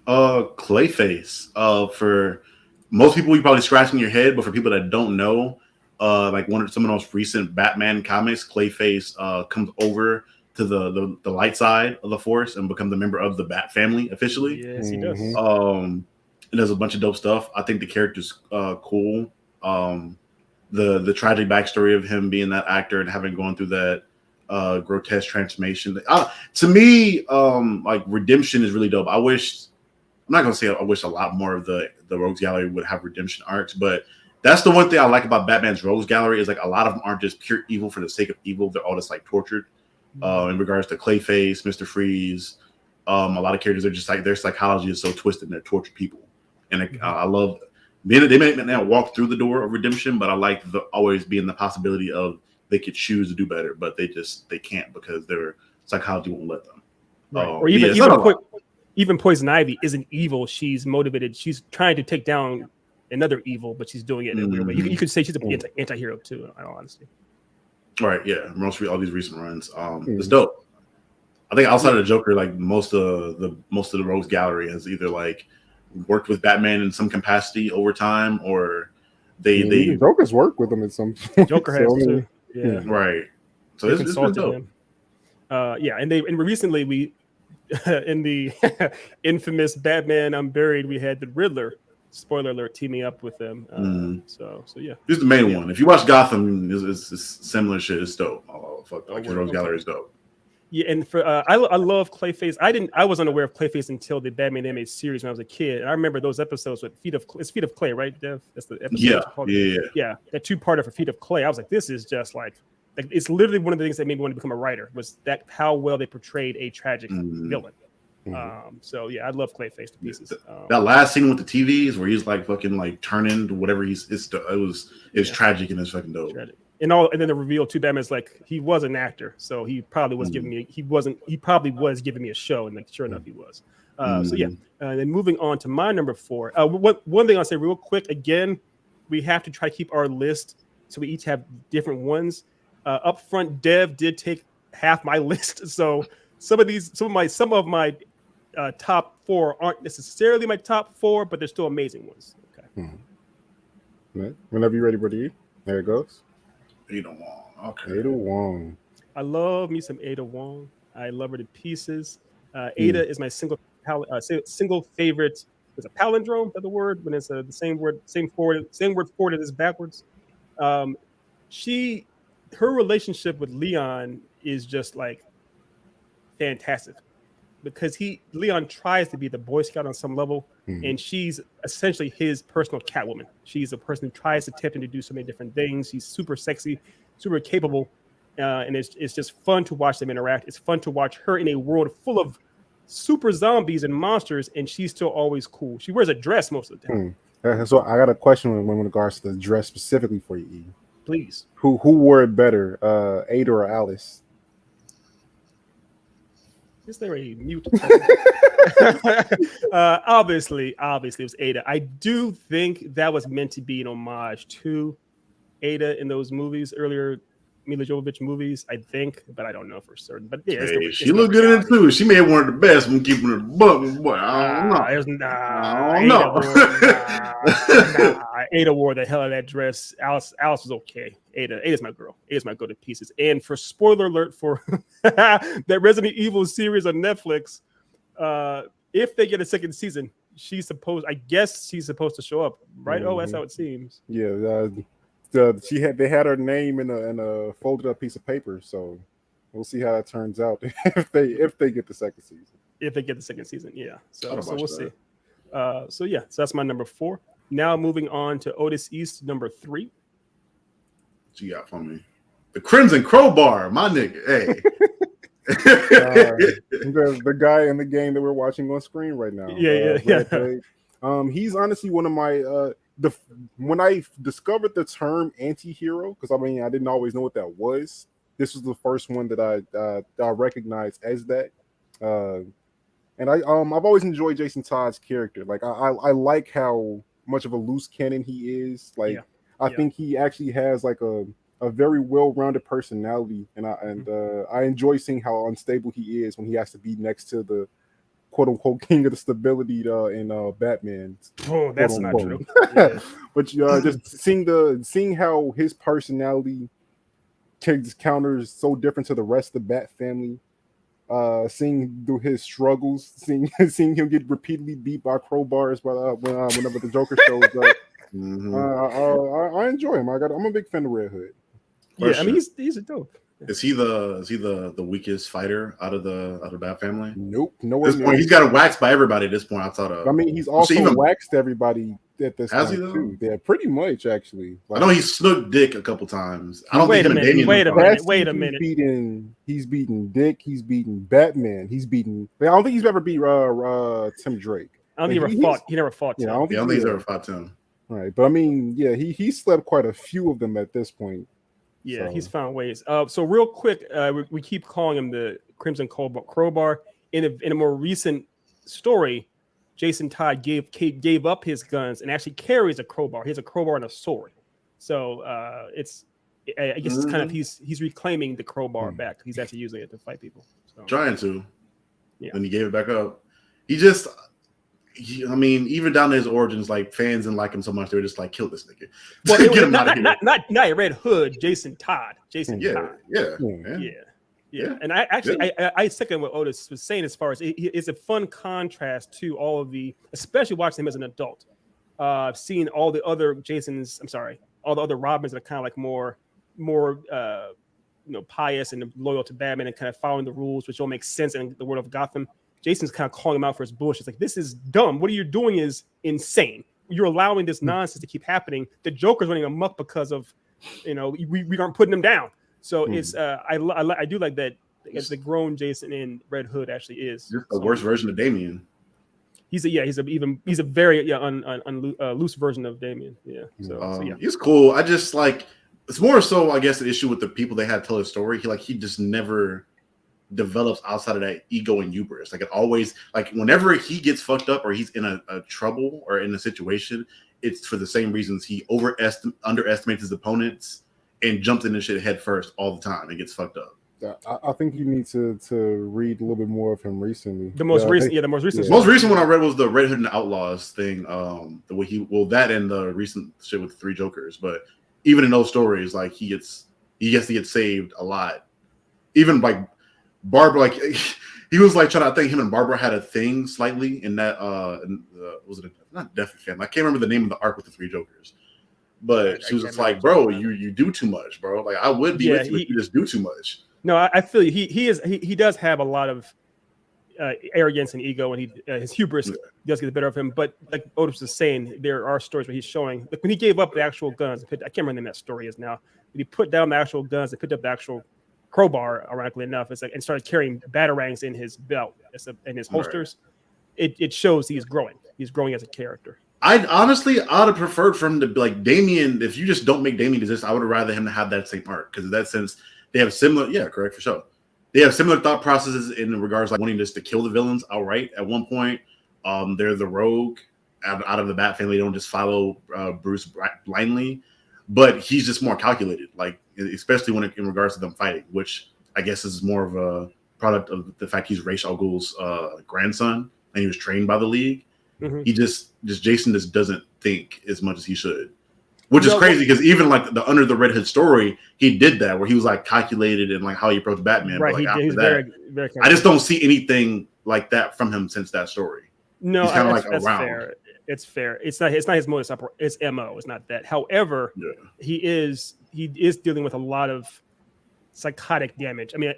Clayface. For most people, you probably scratching your head, but for people that don't know, like some of the most recent Batman comics, Clayface comes over to the light side of the Force and becomes a member of the Bat family officially. Yes, he does. And there's a bunch of dope stuff. I think the character's cool. The tragic backstory of him being that actor and having gone through that grotesque transformation. To me, like redemption is really dope. I'm not gonna say I wish a lot more of the Rogues Gallery would have redemption arcs, but that's the one thing I like about Batman's Rogues Gallery is like a lot of them aren't just pure evil for the sake of evil. They're all just like tortured. In regards to Clayface, Mr. Freeze, a lot of characters are just like their psychology is so twisted and they're tortured people. And I love they may not walk through the door of redemption, but I like always being the possibility of they could choose to do better, but they can't because their psychology won't let them. Right. Or even Poison Ivy isn't evil. She's motivated. She's trying to take down another evil, but she's doing it in a weird way. You could say she's an anti-hero too, in all honesty. Right, yeah. All these recent runs. It's dope. I think outside of the Joker, like most of the Rogues Gallery has either like worked with Batman in some capacity over time, or they Joker's worked with him in some. Joker has too. Yeah. Right. So it's been dope. Him. And recently we in the infamous Batman Unburied, we had the Riddler. Spoiler alert! Teaming up with them. So yeah. This is the main one. If you watch Gotham, it's similar shit. It's dope. Oh fuck! Like his Rogues Gallery is dope. Yeah, and for I love Clayface. I was unaware of Clayface until the Batman animated series when I was a kid. And I remember those episodes with Feet of Clay, right, Dev? That's the episode. Yeah. That 2-parter for Feet of Clay. I was like, this is just like it's literally one of the things that made me want to become a writer. Was that how well they portrayed a tragic villain? So yeah, I love Clayface to pieces. That last scene with the TVs where he's like fucking like turning to whatever it was tragic and it's fucking dope. Tragic. And then the reveal to Batman is like he was an actor, so he probably was giving me a show, and like sure enough he was. So yeah, and then moving on to my number 4. One thing I'll say real quick again, we have to try to keep our list so we each have different ones. Up front, Dev did take half my list, so some of my top 4 aren't necessarily my top 4, but they're still amazing ones. Okay. Whenever you're ready, buddy. There it goes. Ada Wong. Okay. Ada Wong. I love me some Ada Wong. I love her to pieces. Ada is my single favorite. Is a palindrome? Is that the word? When it's the same word forward as backwards. Her relationship with Leon is just like fantastic because Leon tries to be the Boy Scout on some level, and she's essentially his personal Catwoman. She's a person who tries to tempt him to do so many different things. She's super sexy, super capable, and it's just fun to watch them interact. It's fun to watch her in a world full of super zombies and monsters, and she's still always cool. She wears a dress most of the time. So I got a question in regards to the dress specifically for you, E. Please. Who wore it better, Ada or Alice? Is there a mute? Obviously it was Ada. I do think that was meant to be an homage to Ada in those movies, earlier Mila Jovovich movies, I think, but I don't know for certain. But yeah, she looked good in it too. She may have one of the best when keeping her buck. Boy, I don't know. I don't don't know. know. Ada wore the hell out of that dress. Alice was okay. Ada's my girl. Ada's my go to pieces. And for spoiler alert for that Resident Evil series on Netflix, if they get a second season, I guess she's supposed to show up, right? Oh, that's how it seems. Yeah, they had her name in a folded up piece of paper, so we'll see how that turns out if they get the second season. If they get the second season, yeah. So we'll see. So that's my number 4. Now moving on to Otis East, number 3. What you got for me? The Crimson Crowbar, my nigga. Hey. The guy in the game that we're watching on screen right now. He's honestly one of my when I discovered the term anti-hero, because I didn't always know what that was. This was the first one that I recognized as that. And I've always enjoyed Jason Todd's character. Like I like how much of a loose cannon he is. I think he actually has like a very well-rounded personality, and I enjoy seeing how unstable he is when he has to be next to the quote-unquote king of the stability in Batman. Oh, that's not true. But just seeing how his personality counters so different to the rest of the Bat family, seeing through his struggles, seeing him get repeatedly beat by crowbars whenever the Joker shows up. I enjoy him. I'm a big fan of Red Hood. He's a dope. Is he the weakest fighter out of the Bat family? Nope. No. At this point, he's got it waxed by everybody. At this point, outside of. He's also waxed everybody at this point too. Yeah, pretty much actually. I know he snooked Dick a couple times. I don't wait think a minute. He's beaten Dick. He's beaten Batman. I don't think he's ever beat Tim Drake. I don't think he never fought. Yeah, Tim. I don't think he's ever fought Tim. Right, but he slept quite a few of them at this point. Yeah, he's found ways. So real quick, we keep calling him the Crimson Crowbar. In a more recent story, Jason Todd gave up his guns and actually carries a crowbar. He has a crowbar and a sword. So I guess it's kind of he's reclaiming the crowbar back. He's actually using it to fight people. So. Trying to. Yeah. Then he gave it back up. Even down to his origins, like fans didn't like him so much, they were just like, kill this nigga. Well, get him out of here. Not Red Hood, Jason Todd. Todd. Yeah. And I second what Otis was saying as far as it's a fun contrast to all of especially watching him as an adult. Seeing all the other all the other Robins that are kind of like more pious and loyal to Batman and kind of following the rules, which don't make sense in the world of Gotham. Jason's kind of calling him out for his bullshit. It's like, this is dumb. What are you doing is insane. You're allowing this nonsense to keep happening. The Joker's running amok because of, we aren't putting him down. So it's I do like that the grown Jason in Red Hood actually is the worst version of Damian. He's a very loose version of Damian. Yeah. So he's cool. I just it's more so I guess the issue with the people they had tell his story. He just never develops outside of that ego and hubris. It always whenever he gets fucked up or he's in a trouble or in a situation, it's for the same reasons. He underestimates his opponents and jumps into shit head first all the time and gets fucked up. I think you need to read a little bit more of him recently. The most recent one I read was the Red Hood and Outlaws thing. The way that and the recent shit with the 3 Jokers. But even in those stories, he gets to get saved a lot. Even Barbara, he was trying to. I think him and Barbara had a thing slightly in that. Was it not Death Family? I can't remember the name of the arc with the 3 Jokers, but she was just like, "Bro, you do too much, bro. I would be with you, but you just do too much." No, I feel you. He does have a lot of arrogance and ego, and his hubris does get the better of him. But like Otis was saying, there are stories where he's showing when he gave up the actual guns. I can't remember when that story is now. When he put down the actual guns and picked up the actual crowbar, ironically enough, and started carrying batarangs in his belt and his holsters. Right. It shows he's growing. He's growing as a character. I'd have preferred for him to be like Damian. If you just don't make Damian exist, I would have rather him to have that same arc, because in that sense they have similar. Yeah, correct, for sure. They have similar thought processes in regards wanting just to kill the villains outright. At one point, they're the rogue out of the Bat family. They don't just follow Bruce blindly, but he's just more calculated. especially in regards to them fighting, which I guess is more of a product of the fact he's Ra's al Ghul's grandson and he was trained by the League. Mhm. He Jason just doesn't think as much as he should, which is crazy because even like the Under the Red Hood story, he did that where he was like calculated in like how he approached Batman. Right, but, like, he's after very, very. I just don't see anything like that from him since that story. No, he's kind of like that's around. fair. It's fair. It's not his modus operandi. It's MO. It's not that. However, he is dealing with a lot of psychotic damage. I mean,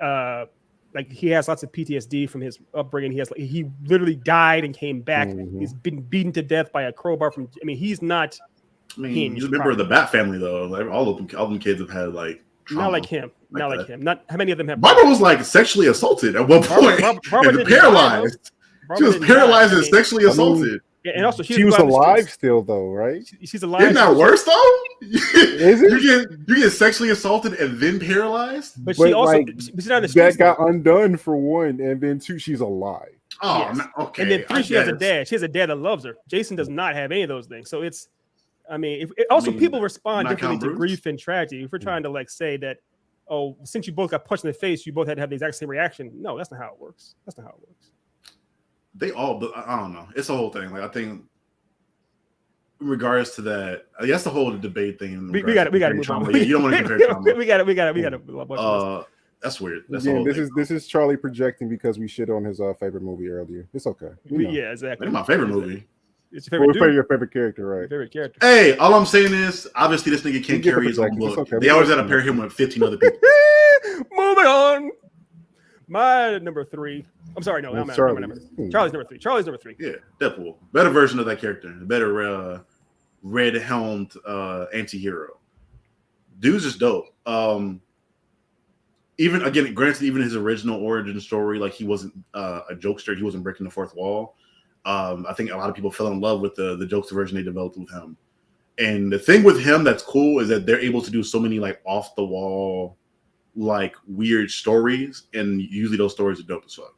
like he has lots of PTSD from his upbringing. He literally died and came back. Mhm. He's been beaten to death by a crowbar from. I mean, he's not. I mean, he's a member of the Bat family though. Like all them kids have had like trauma. Not like him. Not like him. Not how many of them have. Barbara was like sexually assaulted at one point. Barbara and paralyzed. She was paralyzed and sexually assaulted. Yeah, and also she was alive still, though, right? She's alive. Isn't that worse though? Is it? You get sexually assaulted and then paralyzed. But she also like, she's not in the that streets, got though. undone for one, and then two, she's alive. Oh, Yes. man, okay. And then three, I she has a guess. dad. She has a dad that loves her. Jason does not have any of those things. So it's, I mean, also people respond not differently to count Bruce? grief and tragedy. If we're trying to like say that, oh, since you both got punched in the face, you both had to have the exact same reaction. No, that's not how it works. That's not how it works. They all, but I don't know. It's a whole thing. Like I think, in regards to that, I guess the whole debate thing. We got to move on. Yeah, you don't want to compare trauma. we got to. That's weird. That's Again, the whole this thing. is Charlie projecting because we shit on his favorite movie earlier. It's okay. We know. Yeah, exactly. That's my favorite movie. It's your favorite dude. Your favorite character, right? Your favorite character. Hey, all I'm saying is, obviously, this nigga can't get the carry his own projections. book. It's okay. They always got to pair him with 15 other people. Moving on. My number 3. I'm sorry, no, I'm Charlie. Charlie's number 3. Charlie's number 3. Yeah, Deadpool. Better version of that character. Better red-helmed anti-hero. Dude's just dope. Even again, granted, even his original origin story, like he wasn't a jokester, he wasn't breaking the fourth wall. I think a lot of people fell in love with the jokester version they developed with him. And the thing with him that's cool is that they're able to do so many like off the wall, like weird stories, and usually those stories are dope as fuck.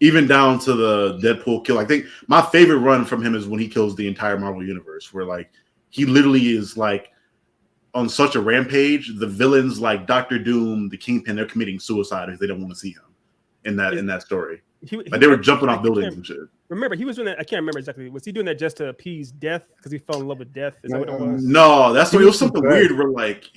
Even down to the Deadpool kill. I think my favorite run from him is when he kills the entire Marvel universe, where like he literally is like on such a rampage. The villains like Doctor Doom, the Kingpin, they're committing suicide because they don't want to see him in that story. Like they were jumping off buildings and shit. Remember, he was doing that. I can't remember exactly. Was he doing that just to appease death because he fell in love with death? Is that what it was? No, that's what it was something weird where like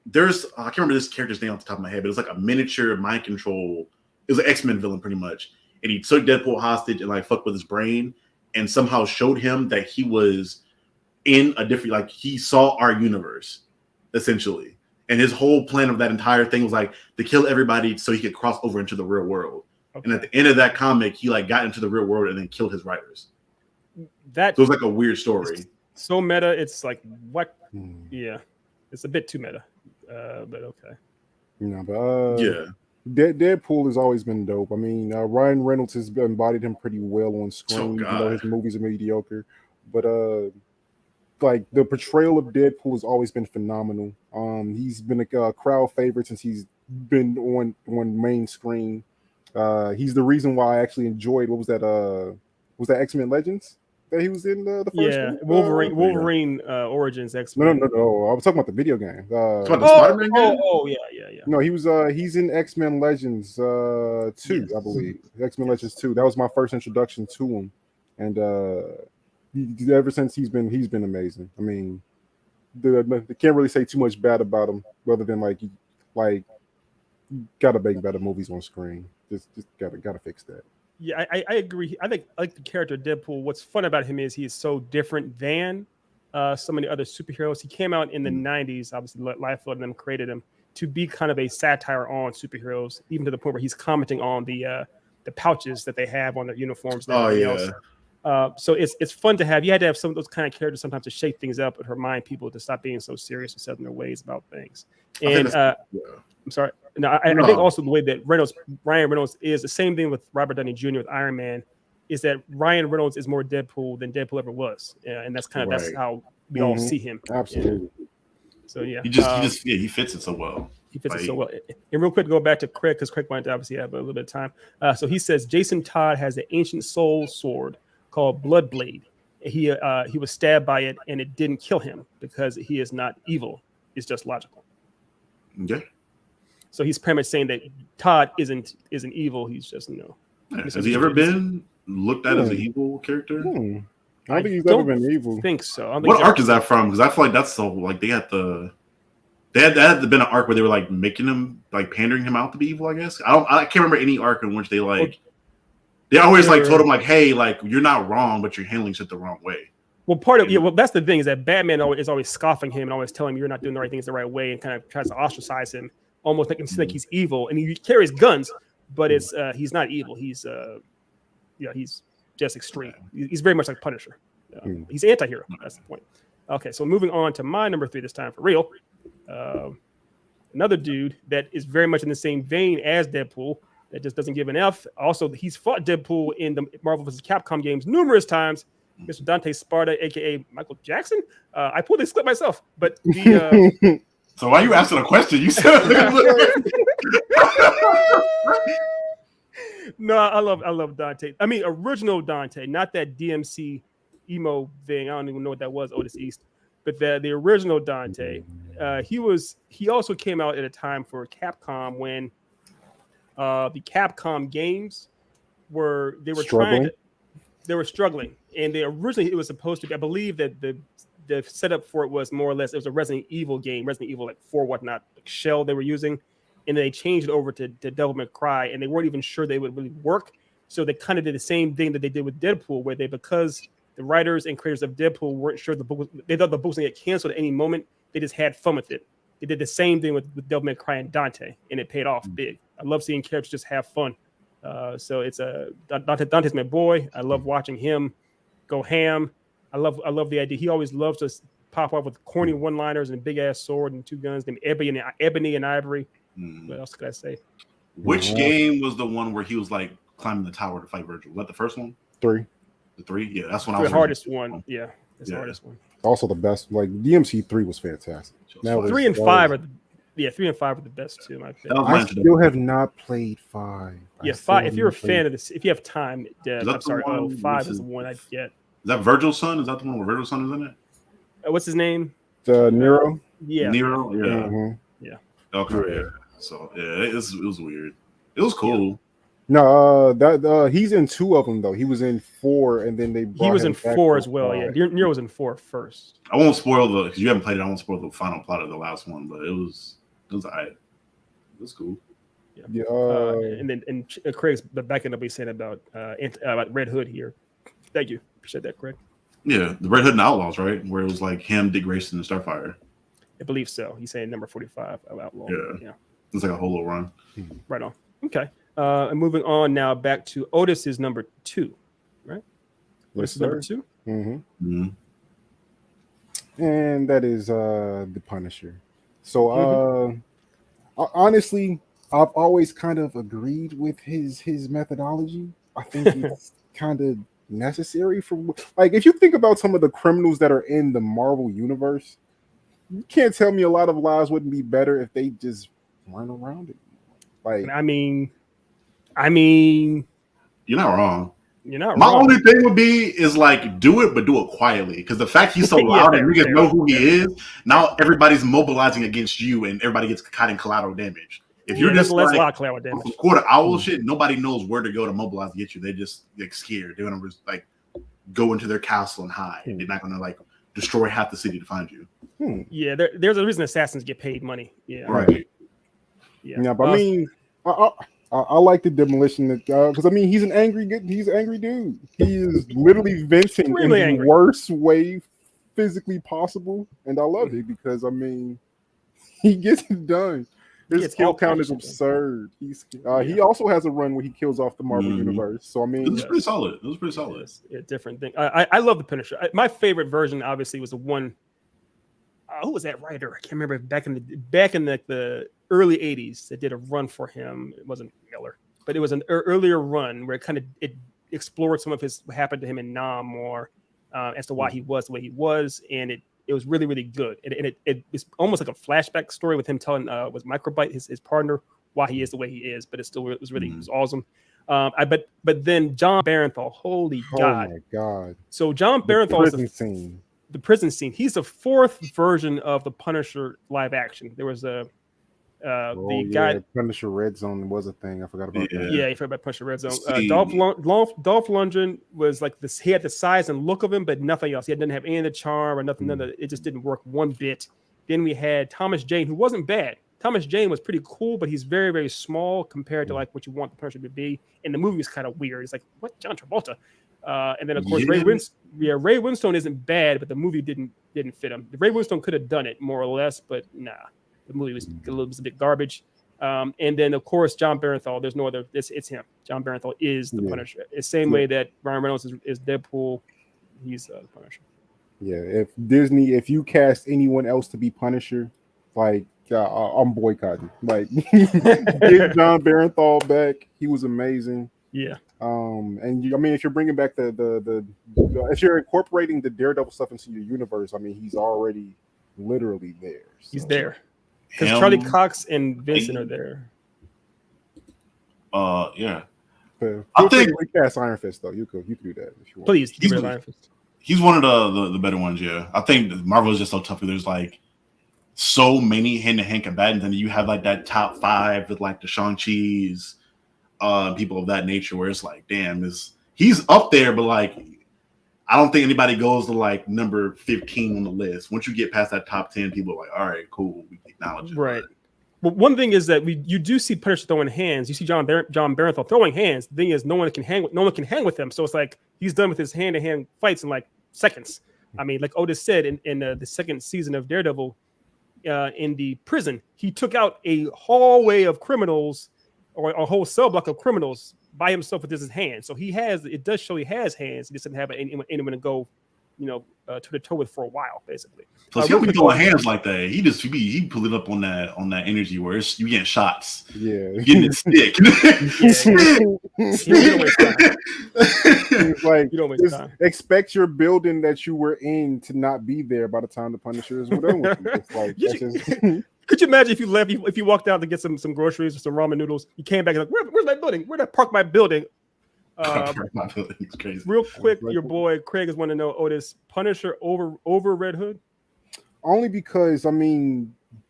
there's I can't remember this character's name off the top of my head, but it's like a miniature mind control. It was an X-Men villain pretty much, and he took Deadpool hostage and like fucked with his brain, and somehow showed him that he was in a different, like he saw our universe essentially, and his whole plan of that entire thing was like to kill everybody so he could cross over into the real world. Okay. And at the end of that comic, he like got into the real world and then killed his writers. So it was like a weird story. So meta, it's like what? Yeah, it's a bit too meta. But okay. Yeah. Deadpool has always been dope. I mean, Ryan Reynolds has embodied him pretty well on screen, even though his movies are mediocre. But like the portrayal of Deadpool has always been phenomenal. He's been a crowd favorite since he's been on main screen. He's the reason why I actually enjoyed what was that X-Men Legends that he was in the first one? Wolverine Origins X-Men. No. I was talking about the video game. The Spider-Man game? Yeah. No, he's in X-Men Legends 2, yes. I believe. X-Men Legends 2. That was my first introduction to him. And ever since he's been amazing. I mean, they can't really say too much bad about him, rather than like gotta make better movies on screen. Just gotta fix that. Yeah, I agree. I like the character Deadpool. What's fun about him is he is so different than so many other superheroes. He came out in the 90s, obviously Liefeld and them created him to be kind of a satire on superheroes, even to the point where he's commenting on the pouches that they have on their uniforms and everything else. So it's fun to have. You had to have some of those kind of characters sometimes to shake things up and remind people to stop being so serious and set in their ways about things. And I'm sorry. No, I think also the way that Ryan Reynolds is the same thing with Robert Downey Jr. with Iron Man, is that Ryan Reynolds is more Deadpool than Deadpool ever was, and that's kind of that's how we all see him. Absolutely. Yeah. So yeah, he fits it so well. He fits it so well. And real quick, to go back to Craig, because Craig wanted to obviously have a little bit of time. So he says Jason Todd has an ancient soul sword called Bloodblade. He was stabbed by it, and it didn't kill him because he is not evil. It's just logical. Okay. So he's pretty much saying that Todd isn't evil. He's just Has he ever been looked at as an evil character? I don't think he's ever been evil. I think so. What arc is that from? Because I feel like that's so like they had been an arc where they were like making him like pandering him out to be evil. I guess I can't remember any arc in which they like they always like told him like, hey, like you're not wrong, but you're handling shit the wrong way. Well, that's the thing is that Batman is always scoffing him and always telling him you're not doing the right things the right way and kind of tries to ostracise him, almost make him seem like he's evil, and he carries guns, but it's he's not evil. He's he's just extreme. He's very much like Punisher. He's anti-hero. That's the point. Okay, so moving on to my number 3 this time for real. Another dude that is very much in the same vein as Deadpool that just doesn't give an F. Also, he's fought Deadpool in the Marvel vs. Capcom games numerous times. Mr. Dante Sparta, aka Michael Jackson. I pulled this clip myself, but the so why are you asking a question? You said no, I love Dante. I mean, original Dante, not that DMC emo thing. I don't even know what that was, Otis East. But the original Dante, he also came out at a time for Capcom when the Capcom games were struggling, and originally it was supposed to be. I believe that the setup for it was more or less it was a Resident Evil game, Resident Evil like 4 whatnot shell they were using, and they changed it over to Devil May Cry, and they weren't even sure they would really work. So they kind of did the same thing that they did with Deadpool, where because the writers and creators of Deadpool weren't sure they thought the book was going to get canceled at any moment. They just had fun with it. They did the same thing with Devil May Cry and Dante, and it paid off big. I love seeing characters just have fun. So it's Dante's my boy. I love watching him go ham. I love the idea. He always loves to pop up with corny one-liners and a big-ass sword and 2 guns named Ebony and Ivory. What else could I say? Which game was the one where he was like climbing the tower to fight Virgil? Was that the first one? 3. The 3? Yeah, that's when the hardest one. Yeah, it's the hardest one. Also the best. Like DMC 3 was fantastic. Now 3 and 5 are 3 and 5 are the best too. I still have not played 5. Yeah, 5. If you're a fan of this, if you have time, I'm sorry. 5 is the one I get. Is that Virgil's son? Is that the one where Virgil's son is in it? What's his name? Nero. Yeah. Nero. Yeah. Mm-hmm. Yeah. Okay. Yeah. So yeah, it was weird. It was cool. Yeah. No, he's in 2 of them though. He was in 4, and then he was in 4 as well. 5. Yeah, Nero was in 4 first. I won't spoil because you haven't played it. I won't spoil the final plot of the last one, but it was alright. It was cool. Yeah. And then Craig's backing up what he's saying about Red Hood here. Thank you. Appreciate that, Craig. Yeah, the Red Hood and Outlaws, right? Where it was like him, Dick Grayson, and Starfire. I believe so. He's saying number 45 of Outlaw. Yeah. It's like a whole little run. Right on. Okay. And moving on now back to Otis's number 2, right? Otis is number 2. Mm-hmm. And that is the Punisher. So honestly, I've always kind of agreed with his methodology. I think it's kind of necessary for like if you think about some of the criminals that are in the Marvel universe, you can't tell me a lot of lives wouldn't be better if they just weren't around it. Like I mean you're not wrong. You're not My wrong. only thing would be is like do it, but do it quietly. Because the fact he's so loud and you know who he is, now everybody's mobilizing against you and everybody gets caught in collateral damage. If you're just like quarter owl shit, nobody knows where to go to mobilize to get you. They just get scared. They're gonna like go into their castle and hide. They're not gonna like destroy half the city to find you. Yeah, there's a reason assassins get paid money. Yeah, right. Yeah, but I mean, I like the demolition because I mean he's an angry dude. He is literally venting in the worst way physically possible, and I love it because I mean he gets it done. His kill count is absurd. He also has a run where he kills off the Marvel universe. So I mean, it was pretty solid. It was pretty solid. It's a different thing. I love the Punisher. My favorite version, obviously, was the one. Who was that writer? I can't remember. Back in the early '80s, that did a run for him. It wasn't Miller, but it was an earlier run where it explored some of what happened to him in Nam more as to why he was the way he was, and it was really, really good. And it's almost like a flashback story with him telling was Microbite his partner why he is the way he is. But it was awesome. But then Jon Berenthal, holy God. Oh my God. So Jon The Berenthal is prison scene. the prison scene. He's the fourth version of the Punisher live action. There was the guy. Punisher Red Zone was a thing. I forgot about that. Yeah, you forgot about Punisher Red Zone. See. Dolph Lundgren was like this. He had the size and look of him, but nothing else. He didn't have any of the charm or nothing. It just didn't work one bit. Then we had Thomas Jane, who wasn't bad. Thomas Jane was pretty cool, but he's very, very small compared to like what you want the Punisher to be. And the movie was kind of weird. It's like, what, John Travolta? And then of course Ray Winstone isn't bad, but the movie didn't fit him. Ray Winstone could have done it more or less, but nah, the movie was a bit garbage. And then of course Jon Berenthal. There's no other. It's him. Jon Berenthal is the Punisher. It's the same way that Ryan Reynolds is Deadpool. He's the Punisher. Yeah, if you cast anyone else to be Punisher, like I'm boycotting. Like get Jon Berenthal back. He was amazing. Yeah. And if you're bringing back the if you're incorporating the Daredevil stuff into your universe, I mean, he's already literally there. So. He's there because Charlie Cox and Vincent are there. Yeah. But I think recast Iron Fist though. You could do that if you want. Please, give me Iron Fist. He's one of the better ones. Yeah, I think Marvel is just so tough. There's like so many hand-to-hand combatants, and you have like that top 5 with like the Shang-Chi's, people of that nature, where it's like, damn, he's up there, but like I don't think anybody goes to like number 15 on the list. Once you get past that top 10, people are like, all right, cool, we acknowledge it. Right. But one thing is that you do see Punisher throwing hands. You see Jon Berenthal throwing hands. The thing is, no one can hang with him. So it's like he's done with his hand-to-hand fights in like seconds. I mean, like Otis said in the second season of Daredevil, in the prison, he took out a hallway of criminals or a whole cell block of criminals by himself with his hands. So it does show he has hands. He just doesn't have anyone to go, toe to toe with for a while, basically. Plus, he'll be throwing hands like that. He pull it up on that energy where you getting shots. Yeah, you getting it stick. It's like just expect your building that you were in to not be there by the time the Punisher is done with you. It's like could you imagine if you walked out to get some groceries or some ramen noodles, you came back and like, where's my building? Where'd I park my building? It's crazy. Real quick, your boy Craig is wanting to know, Otis, Punisher over Red Hood? Only because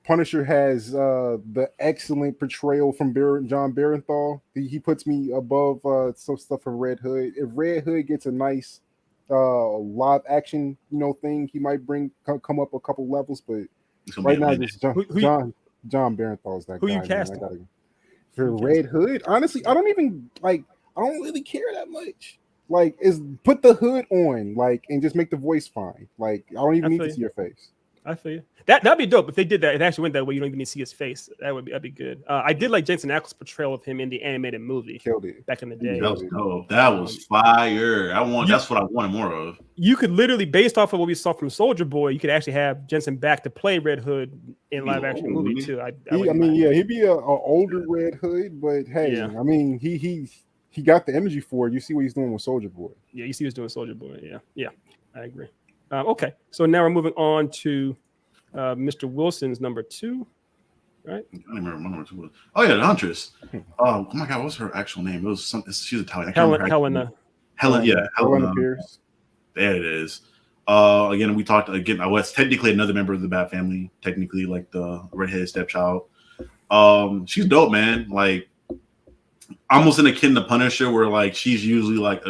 Punisher has the excellent portrayal from Jon Berenthal. He puts me above some stuff from Red Hood. If Red Hood gets a nice live action thing, he might come up a couple levels. But right now, just Jon Berenthal is that who guy. You casting? For Red Hood, honestly, I don't really care that much. Like, put the hood on, like, and just make the voice fine. Like, I don't even need to see your face. I feel you. That'd be dope if they did that. It actually went that way. You don't even need to see his face. That'd be good. I did like Jensen Ackles' portrayal of him in the animated movie. Killed it back in the day. That was dope. That was fire. That's what I wanted more of. You could literally, based off of what we saw from Soldier Boy, you could actually have Jensen back to play Red Hood in live action movie too. He'd be a older Red Hood, but hey, he got the energy for it. You see what he's doing with Soldier Boy. Yeah, you see what he's doing with Soldier Boy. Yeah, I agree. Okay, so now we're moving on to Mr. Wilson's number 2, right? I don't remember what number 2 was. Oh yeah, the Huntress. Oh my God, what's her actual name? It was she's Italian. Helena Pierce. There it is. Again, we talked again. I was technically another member of the Bat family. Technically, like the redheaded stepchild. She's dope, man. Like almost in akin to Punisher, where like she's usually like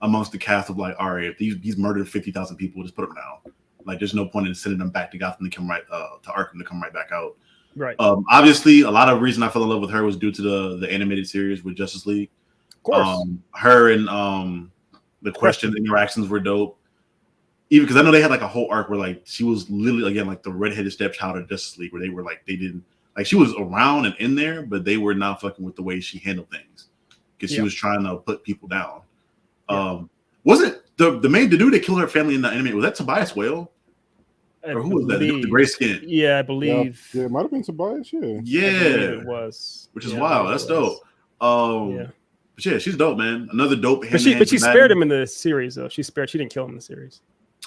amongst the cast of like, all right, if he's murdered 50,000 people, just put him down. Like, there's no point in sending them back to Gotham to come right to Arkham to come right back out. Right. Obviously, a lot of reason I fell in love with her was due to the animated series with Justice League. Of course. Her and the Question interactions were dope. Even because I know they had like a whole arc where like she was literally again like the redheaded stepchild of Justice League, where they were like she was around and in there, but they were not fucking with the way she handled things because she was trying to put people down. Wasn't the main dude that killed her family in the anime, was that Tobias Whale? Or who was that? The gray skin. Yeah, I believe. Yeah, it might have been Tobias. Yeah, it was. Which is wild. That's dope. But yeah, she's dope, man. Another dope. But she spared him in the series, though. She didn't kill him in the series.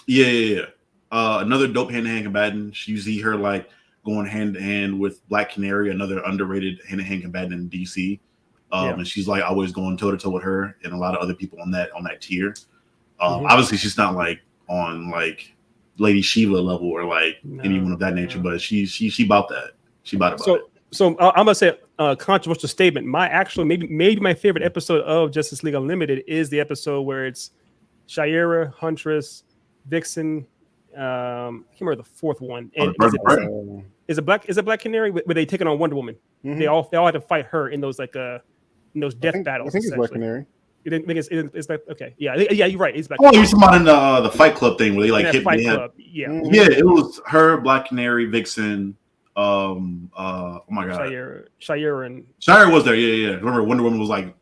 Yeah. Another dope hand-to-hand combatant. You see her like going hand to hand with Black Canary, another underrated hand-to-hand combatant in DC. And she's like always going toe to toe with her and a lot of other people on that tier. Obviously, she's not like on like Lady Shiva level or like anyone of that nature, but she about that. She about it. So I'm gonna say a controversial statement. Maybe my favorite episode of Justice League Unlimited is the episode where it's Shayera, Huntress, Vixen. I can't remember the fourth one. And is it Black Canary? Where they taking on Wonder Woman? They all had to fight her in those death battles. I think it's Black Canary. You didn't think it's like okay, yeah, you're right. It's Black. Oh, you're talking about in the Fight Club thing where they like hit Fight Club. Yeah, it was her, Black Canary, Vixen. Oh my god, Shayera was there. Yeah. Remember, Wonder Woman was like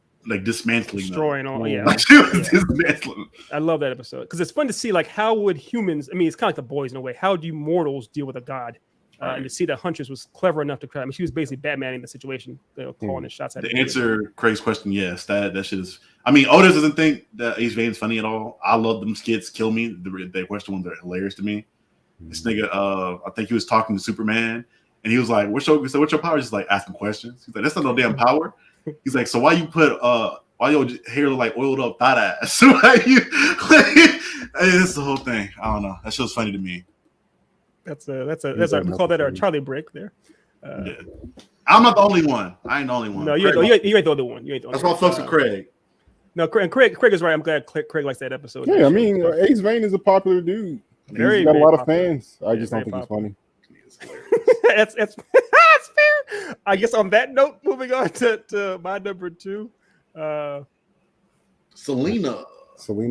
dismantling, destroying all. Yeah, like she was dismantling. I love that episode because it's fun to see like how would humans. I mean, it's kind of like the boys in a way. How do mortals deal with a god? And to see that Huntress was clever enough to cry. I mean, she was basically Batmaning the situation, calling the shots at it. To answer Craig's question, yes, that shit is. I mean, Otis doesn't think that Ace Vane's funny at all. I love them skits. Kill me. The question ones are hilarious to me. This nigga, I think he was talking to Superman, and he was like, "What's your power?" Just like asking questions. He's like, "That's not no damn power." He's like, "So why you put why your hair look like oiled up thigh ass?" It's the whole thing. I don't know. That shit was funny to me. That's we call that our Charlie break there. Yeah. I'm not the only one. I ain't the only one. No, you ain't the other one. That's why I fucks with Craig. No, Craig is right. I'm glad Craig likes that episode. Yeah, I mean, Ace Vane is a popular dude. He's got a lot of fans. I just don't think he's funny. That's fair. I guess on that note, moving on to my number 2. Selena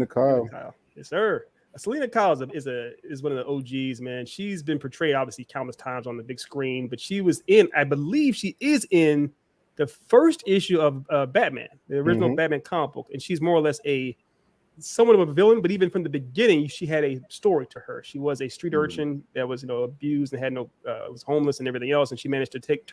Kyle. Yes, sir. Selena Kyle is one of the OGs, man. She's been portrayed obviously countless times on the big screen, but I believe she is in the first issue of Batman, the original Batman comic book, and she's more or less somewhat of a villain. But even from the beginning, she had a story to her. She was a street urchin that was abused and had was homeless and everything else, and she managed to take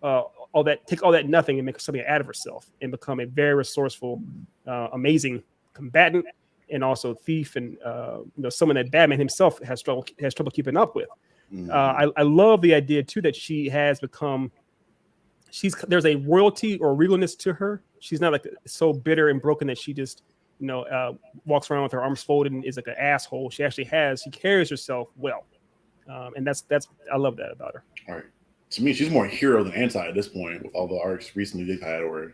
all that nothing and make something out of herself and become a very resourceful, amazing combatant. And also thief, and someone that Batman himself has trouble keeping up with. I love the idea too that she has become. There's a royalty or regalness to her. She's not like so bitter and broken that she just walks around with her arms folded and is like an asshole. She carries herself well, and that's I love that about her. All right, to me, she's more hero than anti at this point with all the arcs recently they've had. Or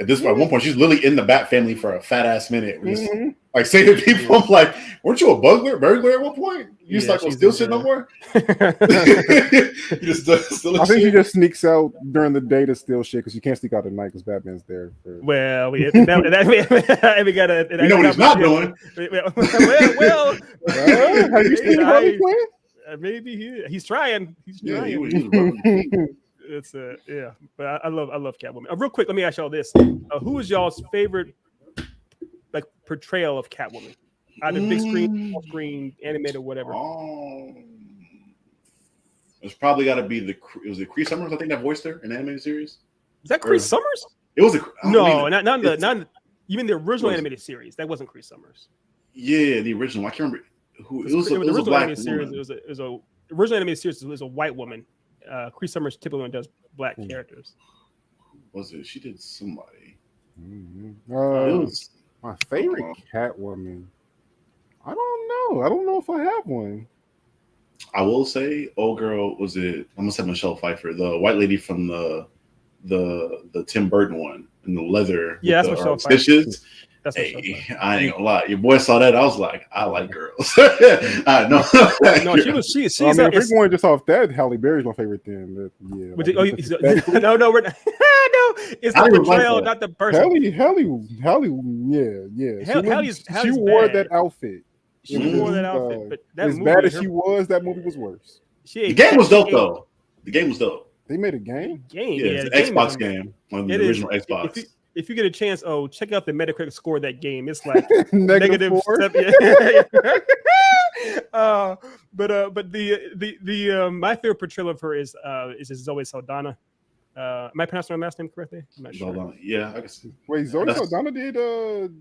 at this point, at one point, she's literally in the Bat family for a fat ass minute. Just, like saying to people, I'm like, weren't you a burglar at one point? You just like don't steal shit no more. I think she just sneaks out during the day to steal shit because you can't sneak out at night because Batman's there. Well, we gotta. You know what he's not doing. Well, have you seen Harley Quinn? Maybe he's trying. He's trying. It's yeah, but I love Catwoman. Real quick, let me ask y'all this: who is y'all's favorite like portrayal of Catwoman? Either big screen, small screen, animated, whatever. It's probably got to be was it Cree Summers? I think that voiced her in the animated series. Is that Cree Summers? It was not you mean the original animated series? That wasn't Cree Summers. Yeah, the original. I can't remember who it was. The original black animated series. It was a original animated series. It was a white woman. Cree Summers typically does black characters. Was it? She did somebody. It was my favorite Catwoman. I don't know if I have one. I will say, old girl, was it? I must have Michelle Pfeiffer, the white lady from the Tim Burton one in the leather. Yeah, that's Michelle Pfeiffer. Hey, I ain't gonna lie. Your boy saw that. I was like, I like girls. No, she's. If we're going just off that, Halle Berry's my favorite then. Yeah. No, we're not. No, it's the portrayal, not the person. Halle, yeah. She wore that outfit. She wore that outfit. But that as bad as she was, that movie was worse. The game was dope, though. The game was dope. They made a game? Yeah, it's an Xbox game on the original Xbox. If you get a chance, check out the Metacritic score of that game. It's like -4. But the my favorite portrayal of her is Zoe Saldana. Am I pronouncing her last name correctly? I'm not sure. Yeah, I guess. Wait, Zoe Saldana did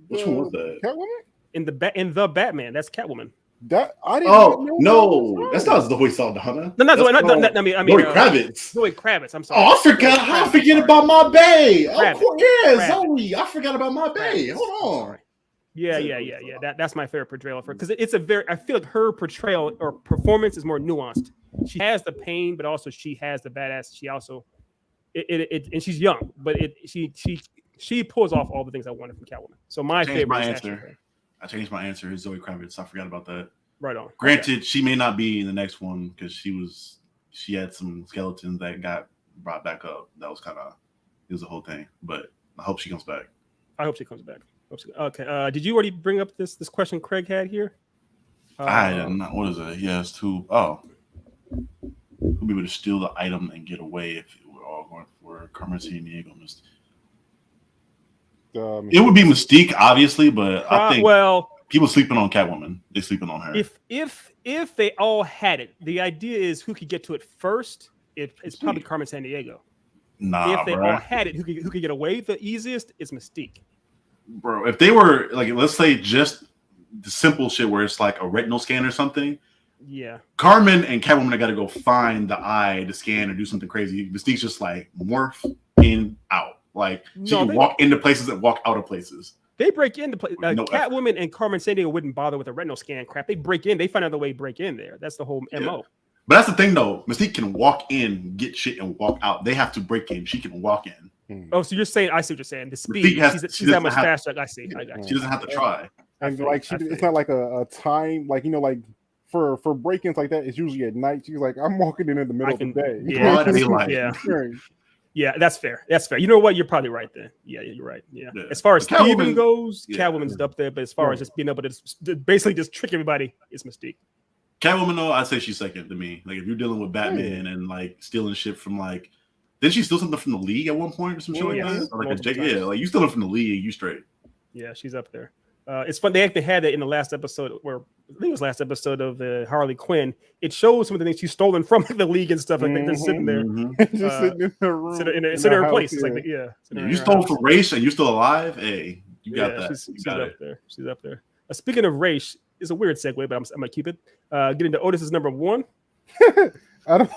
which one was that? Catwoman? In the Batman, that's Catwoman. That I didn't. Oh know no, that's not Zoe Saldana. No, not That's Zoe. I mean, Zoe Kravitz. Zoe Kravitz. I'm sorry. Oh, I forgot. How I forget about my bae? Kravitz. Of course, yeah, Kravitz. Zoe. I forgot about my bae. Hold on. Yeah. That's my favorite portrayal for because it's a very. I feel like her portrayal or performance is more nuanced. She has the pain, but also she has the badass. She also, and she's young, but she pulls off all the things I wanted from Catwoman. So my favorite. My answer. I changed my answer. It's Zoe Kravitz. I forgot about that. Right on. Granted, she may not be in the next one because she had some skeletons that got brought back up. That was it was a whole thing. But I hope she comes back. I hope she comes back. Okay. Did you already bring up this question Craig had here? I did not. What is it? Yes, who be able to steal the item and get away if we're all going for Carmen Sandiego? It would be Mystique, obviously, but I think people sleeping on Catwoman. They're sleeping on her. If they all had it, the idea is who could get to it first. It's probably Carmen Sandiego. Nah, if they all had it, who could get away the easiest? It's Mystique. Bro, if they were like, let's say just the simple shit where it's like a retinal scan or something. Yeah. Carmen and Catwoman got to go find the eye to scan or do something crazy. Mystique's just like morph in, out. Like she can walk into places and walk out of places. They break into places. Catwoman and Carmen Sandiego wouldn't bother with a retinal scan crap. They break in. They find another way to break in there. That's the whole MO. But that's the thing, though. Mystique can walk in, get shit, and walk out. They have to break in. She can walk in. Oh, so you're saying? I see what you're saying. The speed. She's that much faster. I see. I got you. She doesn't have to try. And like it's not like a time like like for break-ins like that. It's usually at night. She's like, I'm walking in the middle of the day. Yeah, that's fair. You know what? You're probably right then. Yeah, you're right. Yeah. As far as Steven goes, Catwoman's up there, but as far as just being able to basically just trick everybody, it's Mystique. Catwoman, though, I'd say she's second to me. Like, if you're dealing with Batman and like stealing shit from like, didn't she steal something from the League at one point or some shit like that? Or like like you stealing from the League, you straight. Yeah, she's up there. It's fun. They actually had it in the last episode, where I think it was last episode of the Harley Quinn. It shows some of the things she's stolen from the League and stuff like that. They're sitting there, just sitting in her room, sitting in her place. It's like, you stole from Race and you still alive. Hey, you got that. She's up there. She's up there. Speaking of Race, it's a weird segue, but I'm gonna keep it. Get into Otis's number one. I don't.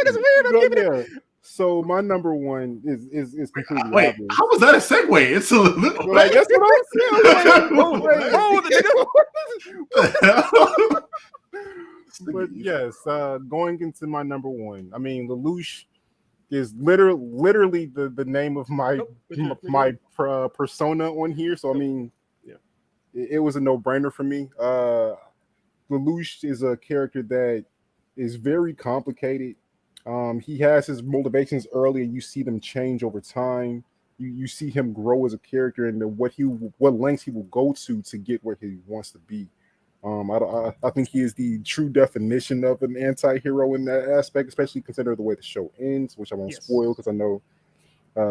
It's weird. I'm keeping it. So my number one is completely wait. obvious. How was that a segue? It's a little. Like, that's what I'm saying. But yes, going into my number one. I mean, Lelouch is literally the name of my persona on here. So I mean, it was a no-brainer for me. Lelouch is a character that is very complicated. He has his motivations early, and you see them change over time. You see him grow as a character, and what lengths he will go to get where he wants to be. I think he is the true definition of an anti-hero in that aspect, especially considering the way the show ends, which I won't spoil because I know. I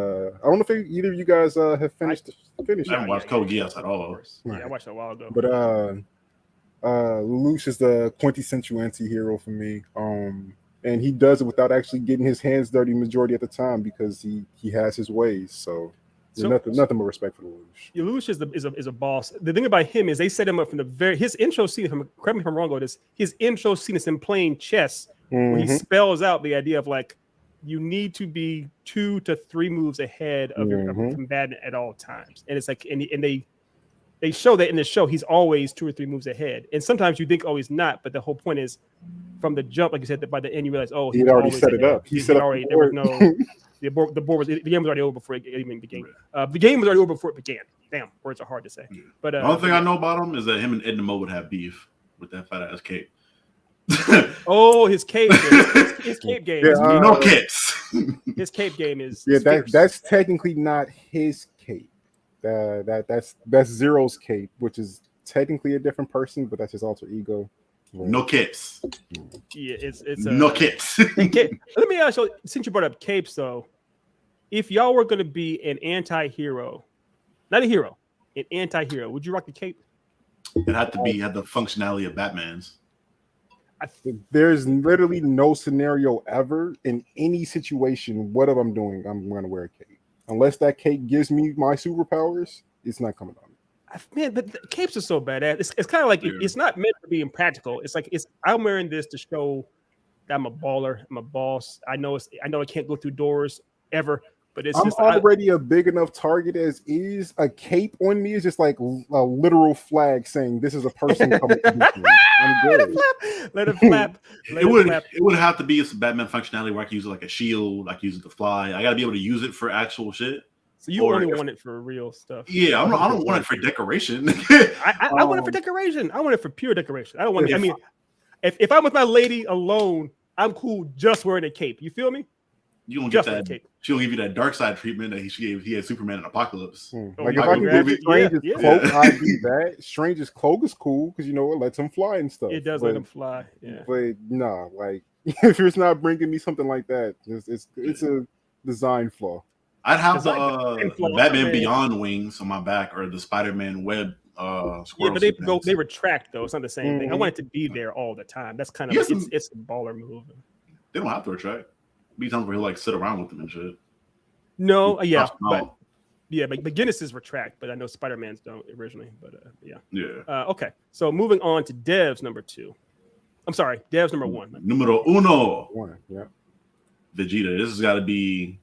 don't know if either of you guys have finished. I haven't watched Code Geass at all. Yeah, I watched it a while ago. But Lelouch is the quintessential anti-hero for me. And he does it without actually getting his hands dirty majority of the time because he has his ways. So nothing but respect for Lelouch. Lelouch is a boss. The thing about him is they set him up from his intro scene. Correct me if I'm wrong about this. His intro scene is him playing chess, where he spells out the idea of like you need to be 2 to 3 moves ahead of your combatant at all times. And it's like and they show that in the show he's always 2 or 3 moves ahead. And sometimes you think, oh, he's not, but the whole point is from the jump, like you said, that by the end you realize, oh, he'd already set it up. He set up already. There was no the game was already over before it even began. The game was already over before it began. Damn, words are hard to say. But the only thing I know about him is that him and Edna Mode would have beef with that fat ass cape. Oh, his cape game. No capes. His cape game is that's technically not his cape. That's Zero's cape, which is technically a different person, but that's his alter ego. No capes. Yeah, it's no capes. Let me ask you, since you brought up capes, though, if y'all were going to be an anti-hero, not a hero, an anti-hero, would you rock the cape? It had to have the functionality of Batman's. There's literally no scenario ever in any situation. Whatever I'm doing, I'm going to wear a cape. Unless that cape gives me my superpowers, it's not coming on. Man, but the capes are so badass. It's kind of like it's not meant to be impractical. It's like I'm wearing this to show that I'm a baller, I'm a boss. I know I can't go through doors ever, but I'm already a big enough target as is. A cape on me is just like a literal flag saying this is a person coming to me. I'm good. Let it flap. It would have to be some Batman functionality where I can use it like a shield, I can use it to fly. I gotta be able to use it for actual shit. So you only want it for real stuff. Yeah, I don't want it for decoration. I want it for decoration. I want it for pure decoration. I don't want. I mean, if I'm with my lady alone, I'm cool just wearing a cape. You feel me? You don't get that. She'll give you that dark side treatment that he had Superman in Apocalypse. Like if I can give Strange's cloak, I do that. Strange's cloak is cool because it lets him fly and stuff. It does let him fly. Yeah. But nah, like if it's not bringing me something like that, it's a design flaw. I'd have the Batman Beyond wings on my back or the Spider-Man web squirrel. Yeah, but they retract though. It's not the same thing. I want it to be there all the time. That's kind of it's a baller move. They don't have to retract. Be times where he'll like sit around with them and shit. No, but Guinness's retract, but I know Spider-Man's don't originally. But okay. So moving on to Dev's number 2. I'm sorry, Dev's number 1. Numero uno. 1. Yeah. Vegeta. This has got to be.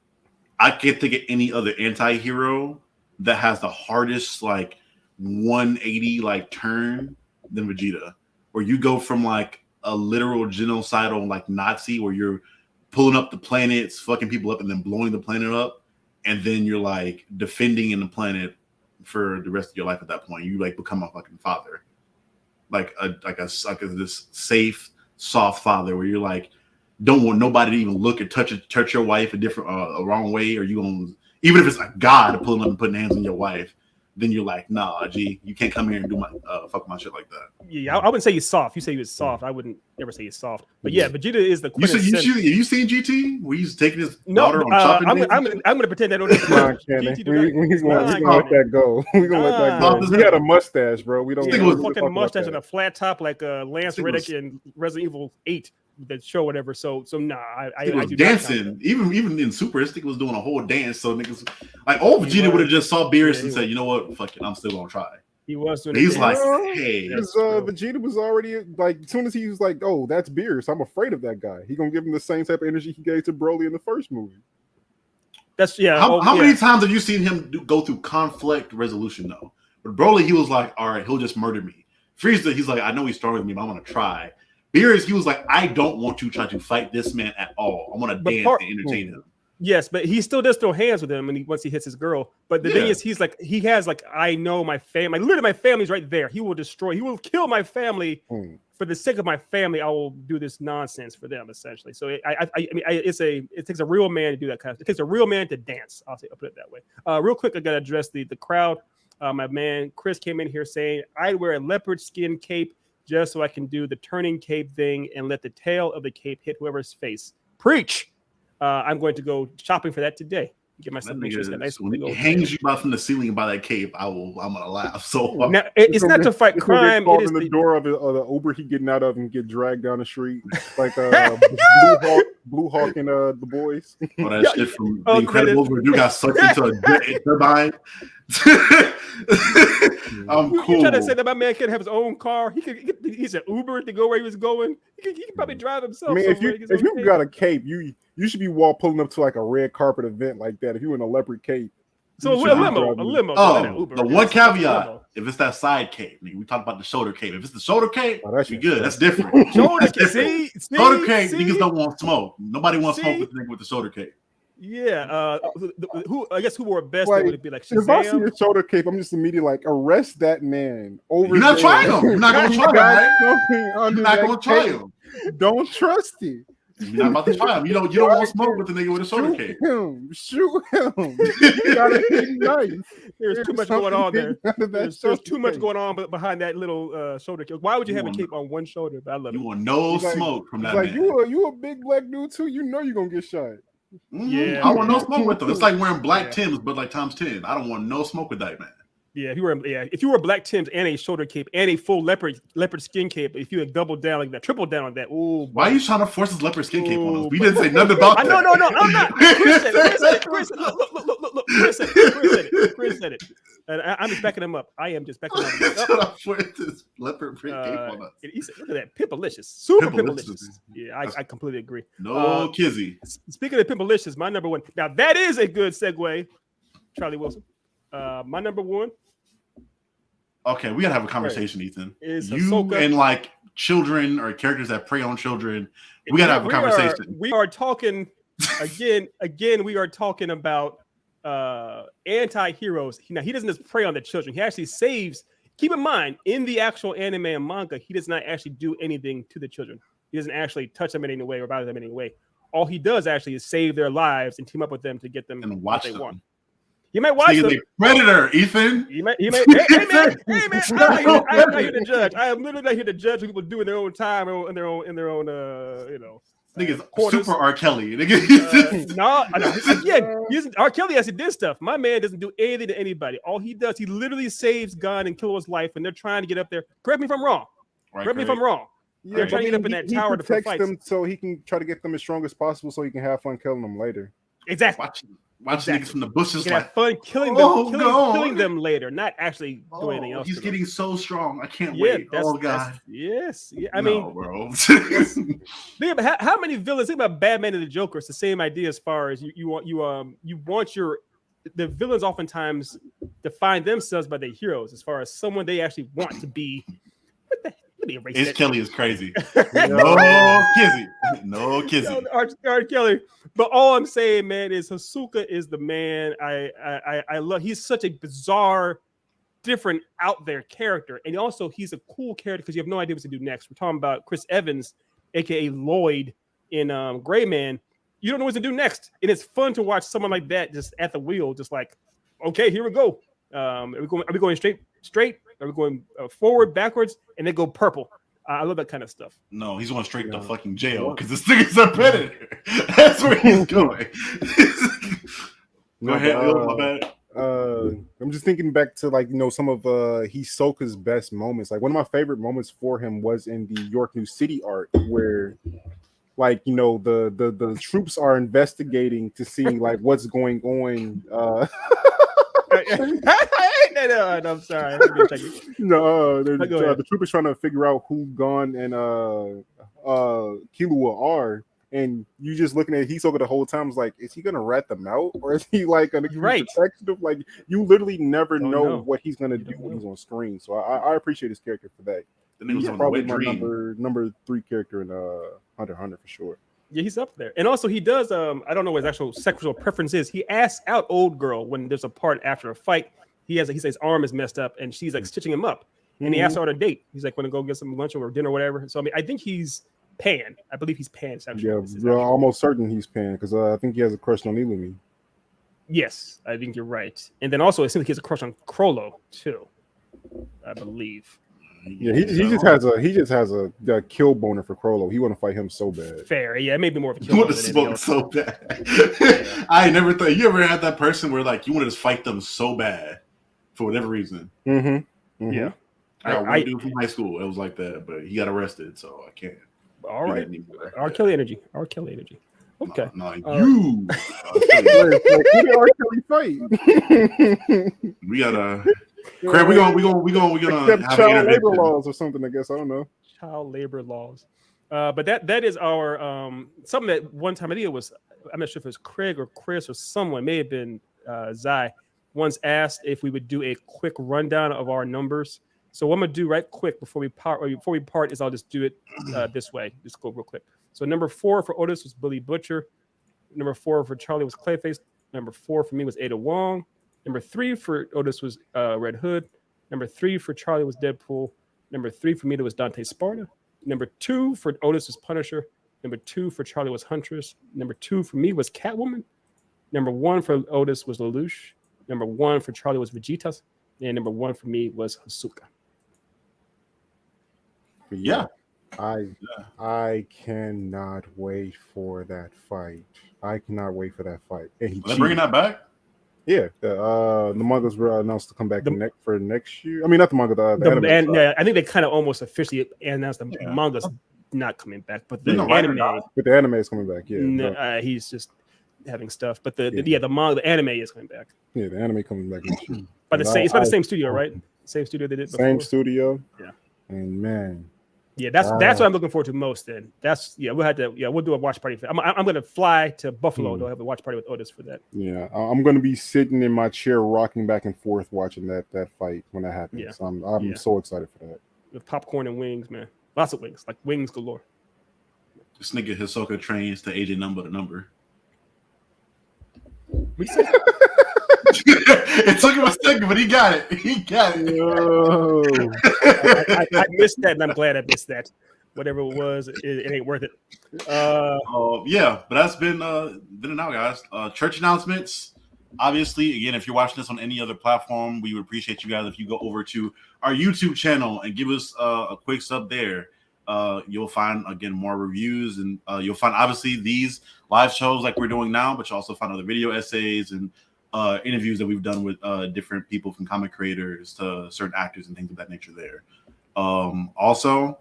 I can't think of any other anti-hero that has the hardest like 180 like turn than Vegeta, where you go from like a literal genocidal like Nazi where you're pulling up the planets, fucking people up, and then blowing the planet up, and then you're like defending in the planet for the rest of your life. At that point, you like become a fucking father, like this safe, soft father, where you're like don't want nobody to even look or touch your wife a different a wrong way, or you gonna even if it's like God pulling up and putting hands on your wife, then you're like, nah, G, you can't come here and do my fuck my shit like that. Yeah, I wouldn't say he's soft. You say he was soft. I wouldn't ever say he's soft. But yeah, Vegeta is the you seen GT? Where he's taking his daughter on shopping? I'm gonna pretend that don't we're gonna let that go. We're gonna let that go. He had a mustache, bro. We don't. It was fucking mustache and a flat top like Lance Reddick in Resident Evil 8. The show, whatever. So nah, I was dancing. Even in Super, his was doing a whole dance. So niggas like old Vegeta would have just saw Beerus and said, you know what, fuck it, I'm still gonna try. He was doing. He's like, hey, because Vegeta was already like, as soon as he was like, oh, that's Beerus, I'm afraid of that guy. He gonna give him the same type of energy he gave to Broly in the first movie. That's How many times have you seen him go through conflict resolution though? But Broly, he was like, all right, he'll just murder me. Frieza, he's like, I know he's stronger than me, but I'm gonna try. Beerus, he was like, I don't want you trying to fight this man at all. I want to dance and entertain him. Yes, but he still does throw hands with him once he hits his girl. But the thing is, he has I know my family. Literally, my family's right there. He will kill my family for the sake of my family. I will do this nonsense for them, essentially. So it takes a real man to do that kind of stuff. It takes a real man to dance. I'll put it that way. Real quick, I got to address the crowd. My man Chris came in here saying, I'd wear a leopard skin cape just so I can do the turning cape thing and let the tail of the cape hit whoever's face. Preach! I'm going to go shopping for that today. Get myself nice. When it hangs you out from the ceiling by that cape, I'm gonna laugh. So now, it's not to fight crime. It is the door of the Uber he getting out of and get dragged down the street like Blue Hawk and the boys. Oh, that shit from The Incredibles where you got sucked into a turbine. I'm cool. You trying to say that my man can have his own car? He's an Uber to go where he was going. He can probably drive himself. I mean, if you got a cape, you should be pulling up to like a red carpet event like that. If you in a leopard cape, so a limo. Oh, the one caveat: if it's that side cape, we talk about the shoulder cape. If it's the shoulder cape, we good. That's different. Shoulder cape. See, shoulder cape. Niggas don't want smoke. Nobody wants smoke with the nigga with the shoulder cape. Yeah, who wore it best? Like, would it be like Shazam? If I see a shoulder cape, I'm just immediately like, arrest that man. You're not trying him. You're not going to try him. You're not going to try him. Don't trust it. You're not about to try him. You don't want smoke with the nigga with a shoulder cape. Shoot him. You gotta hit knife. There's too much going on there. There's too much going on behind that little shoulder cape. Why would you have a cape on one shoulder? But I love it. You want no smoke from that man. You a big black dude too. You know you're gonna get shot. Yeah, I want no smoke with them. It's like wearing black Timbs, but like times 10. I don't want no smoke with that man. Yeah, if you were black Timbs and a shoulder cape and a full leopard skin cape, if you had doubled down like that, tripled down on that, ooh. Why are you trying to force this leopard skin cape on us? We didn't say nothing about that. No, I'm not. Chris said it. Look. Chris said it. And I'm just backing him up. I am just backing him up. Trying to force this leopard print cape on us. He said, look at that, Pimpalicious, super Pimpalicious. Yeah, I completely agree. No kizzy. Speaking of Pimpalicious, my number one. Now that is a good segue, Charlie Wilson. My number one. Okay, we gotta have a conversation, Ethan. Is you Ahsoka. and like children or characters that prey on children. We gotta have a conversation. We are talking again. We are talking about anti-heroes. Now he doesn't just prey on the children. He actually saves. Keep in mind, in the actual anime and manga, he does not actually do anything to the children. He doesn't actually touch them in any way or bother them in any way. All he does actually is save their lives and team up with them to get them and watch what they them. want. You might watch them. Predator, Ethan. He may. Hey man. I'm not here to judge. I am literally not here to judge what people do in their own time or in their own Niggas quarters. super R. Kelly. No. Again, R. Kelly actually did stuff. My man doesn't do anything to anybody. All he does, he literally saves Gunn and Killua's life when they're trying to get up there. Correct me if I'm wrong. Correct me if I'm wrong. Yeah, they're trying to get up in that tower to protect them so he can try to get them as strong as possible so he can have fun killing them later. Exactly. Watch niggas from the bushes you like have fun killing them later, not actually doing anything else. He's getting so strong. I can't wait. Oh god. Yes. Yeah, I mean, bro. Think about how many villains. Think about Batman and the Joker. It's the same idea as far as you want the villains oftentimes define themselves by their heroes as far as someone they actually want to be. What the? Let me erase that. Kelly is crazy. No kizzy. Art Kelly. But all I'm saying, man, is Ahsoka is the man. I love. He's such a bizarre, different, out there character, and also he's a cool character because you have no idea what to do next. We're talking about Chris Evans, aka Lloyd, in Gray Man. You don't know what to do next, and it's fun to watch someone like that just at the wheel, just like, okay, here we go. Are we going straight? Are we going forward, backwards, and then go purple? I love that kind of stuff. No, he's going straight to fucking jail because this thing is a predator. That's where he's going. Go ahead. My bad. I'm just thinking back to some of Hisoka's best moments. Like one of my favorite moments for him was in the York New City arc where the troops are investigating to see like what's going on. No, I'm sorry. The troopers trying to figure out who Gon and Killua are, and you just looking at Hisoka the whole time. Is like, is he gonna rat them out, or is he like gonna keep protective? Like, you literally never know what he's gonna do when he's on screen. So I appreciate his character for that. He's probably my number 3 character in Hunter x Hunter for sure. Yeah, he's up there. And also he does, I don't know what his actual sexual preference is. He asks out old girl when there's a part after a fight. He says his arm is messed up and she's like stitching him up. And he asks her on a date. He's like, want to go get some lunch or dinner or whatever. So I mean, I think he's pan. I believe he's pan. Yeah, almost certain he's pan because I think he has a crush on Ilumi. Yes, I think you're right. And then also it seems like he has a crush on Crollo too, I believe. Yeah, he just has a kill boner for Crollo. He want to fight him so bad. Fair, yeah, maybe more of a kill. You want to smoke so bad. Yeah. I never thought you ever had that person where like you want to just fight them so bad for whatever reason. Mm-hmm. Yeah, I got one dude from high school. It was like that, but he got arrested, so I can't. All right, R. Kelly energy. Okay, no, you. R. Kelly fight. We gotta. Craig, we gonna have child labor laws or something. I guess I don't know. Child labor laws, but that is our something that one time I think it was. I'm not sure if it was Craig or Chris or someone, may have been Zai. Once asked if we would do a quick rundown of our numbers. So what I'm gonna do right quick before we part is I'll just do it this way. Just go real quick. So number 4 for Otis was Billy Butcher. Number 4 for Charlie was Clayface. Number 4 for me was Ada Wong. Number 3 for Otis was Red Hood. Number 3 for Charlie was Deadpool. Number 3 for me was Dante Sparta. Number 2 for Otis was Punisher. Number 2 for Charlie was Huntress. Number 2 for me was Catwoman. Number 1 for Otis was Lelouch. Number 1 for Charlie was Vegeta. And number 1 for me was Ahsoka. Yeah. I cannot wait for that fight. I cannot wait for that fight. Are they bringing that back? Yeah, the mangas were announced to come back for next year. I mean, not the manga, the anime. Yeah, I think they kind of almost officially announced the manga's not coming back, but the anime. But the anime is coming back. Yeah, he's just having stuff. But the anime is coming back. Yeah, the anime coming back next year. But it's by the same studio, right? Same studio they did before. Same studio. Yeah. And man. Yeah, that's what I'm looking forward to most. Then we'll do a watch party. I'm gonna fly to Buffalo to have a watch party with Otis for that. Yeah, I'm gonna be sitting in my chair, rocking back and forth, watching that fight when that happens. Yeah. So I'm so excited for that. With popcorn and wings, man, lots of wings, like wings galore. This nigga Hisoka trains to AJ number to number. It took him a second, but he got it. I missed that, and I'm glad I missed that. Whatever it was, it ain't worth it. Yeah, but that's been an hour, guys. Church announcements. Obviously, again, if you're watching this on any other platform, we would appreciate you guys if you go over to our YouTube channel and give us a quick sub there. You'll find, again, more reviews, and you'll find, obviously, these live shows like we're doing now, but you'll also find other video essays and interviews that we've done with different people, from comic creators to certain actors and things of that nature there. Also,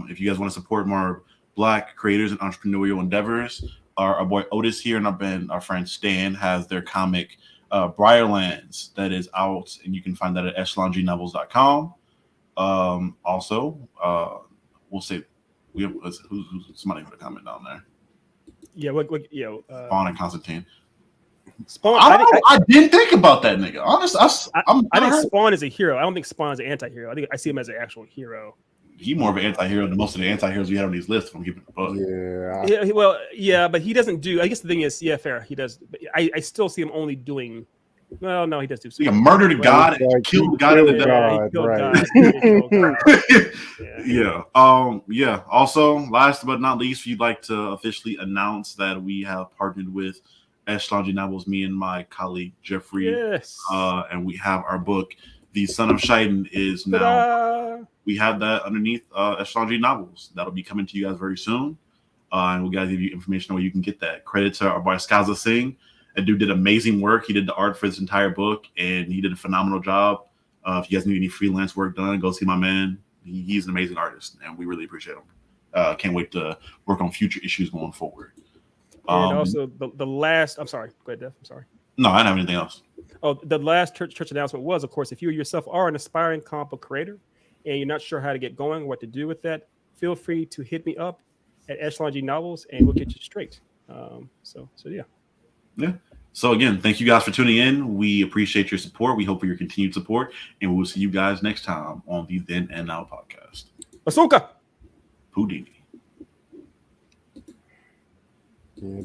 if you guys want to support more Black creators and entrepreneurial endeavors, our boy Otis here and our friend Stan has their comic Briarlands that is out, and you can find that at echelongnnovels.com. Also, we'll say we have who's somebody put a comment down there. Yeah, Spawn and Constantine. Spawn. I didn't think about that nigga. Honestly, I think Spawn is a hero. I don't think Spawn is an anti-hero. I think I see him as an actual hero. He's more of an anti-hero than most of the anti-heroes we had on these lists. From keeping the book. Yeah. But he doesn't do. I guess the thing is, fair. He does. But I still see him only doing. Well, no, he does do. He murdered a god and killed God in the Yeah. Also, last but not least, we'd like to officially announce that we have partnered with Echelon Novels, me and my colleague Jeffrey. Yes. And we have our book, The Son of Shaitan, is now. Ta-da! We have that underneath Echelon Novels. That'll be coming to you guys very soon. And we'll guys give you information on where you can get that. Credit to our boy Skaza Singh. That dude did amazing work. He did the art for this entire book, and he did a phenomenal job. If you guys need any freelance work done, go see my man. He's an amazing artist, and we really appreciate him. Can't wait to work on future issues going forward. And also the last. I'm sorry. Go ahead, Def. I'm sorry. No, I don't have anything else. Oh, the last church announcement was, of course, if you yourself are an aspiring comic book creator and you're not sure how to get going, what to do with that, feel free to hit me up at Echelon G Novels, and we'll get you straight. So yeah. Yeah. So again, thank you guys for tuning in. We appreciate your support. We hope for your continued support, and we will see you guys next time on the Then and Now podcast. Ahsoka. Houdini. Yeah.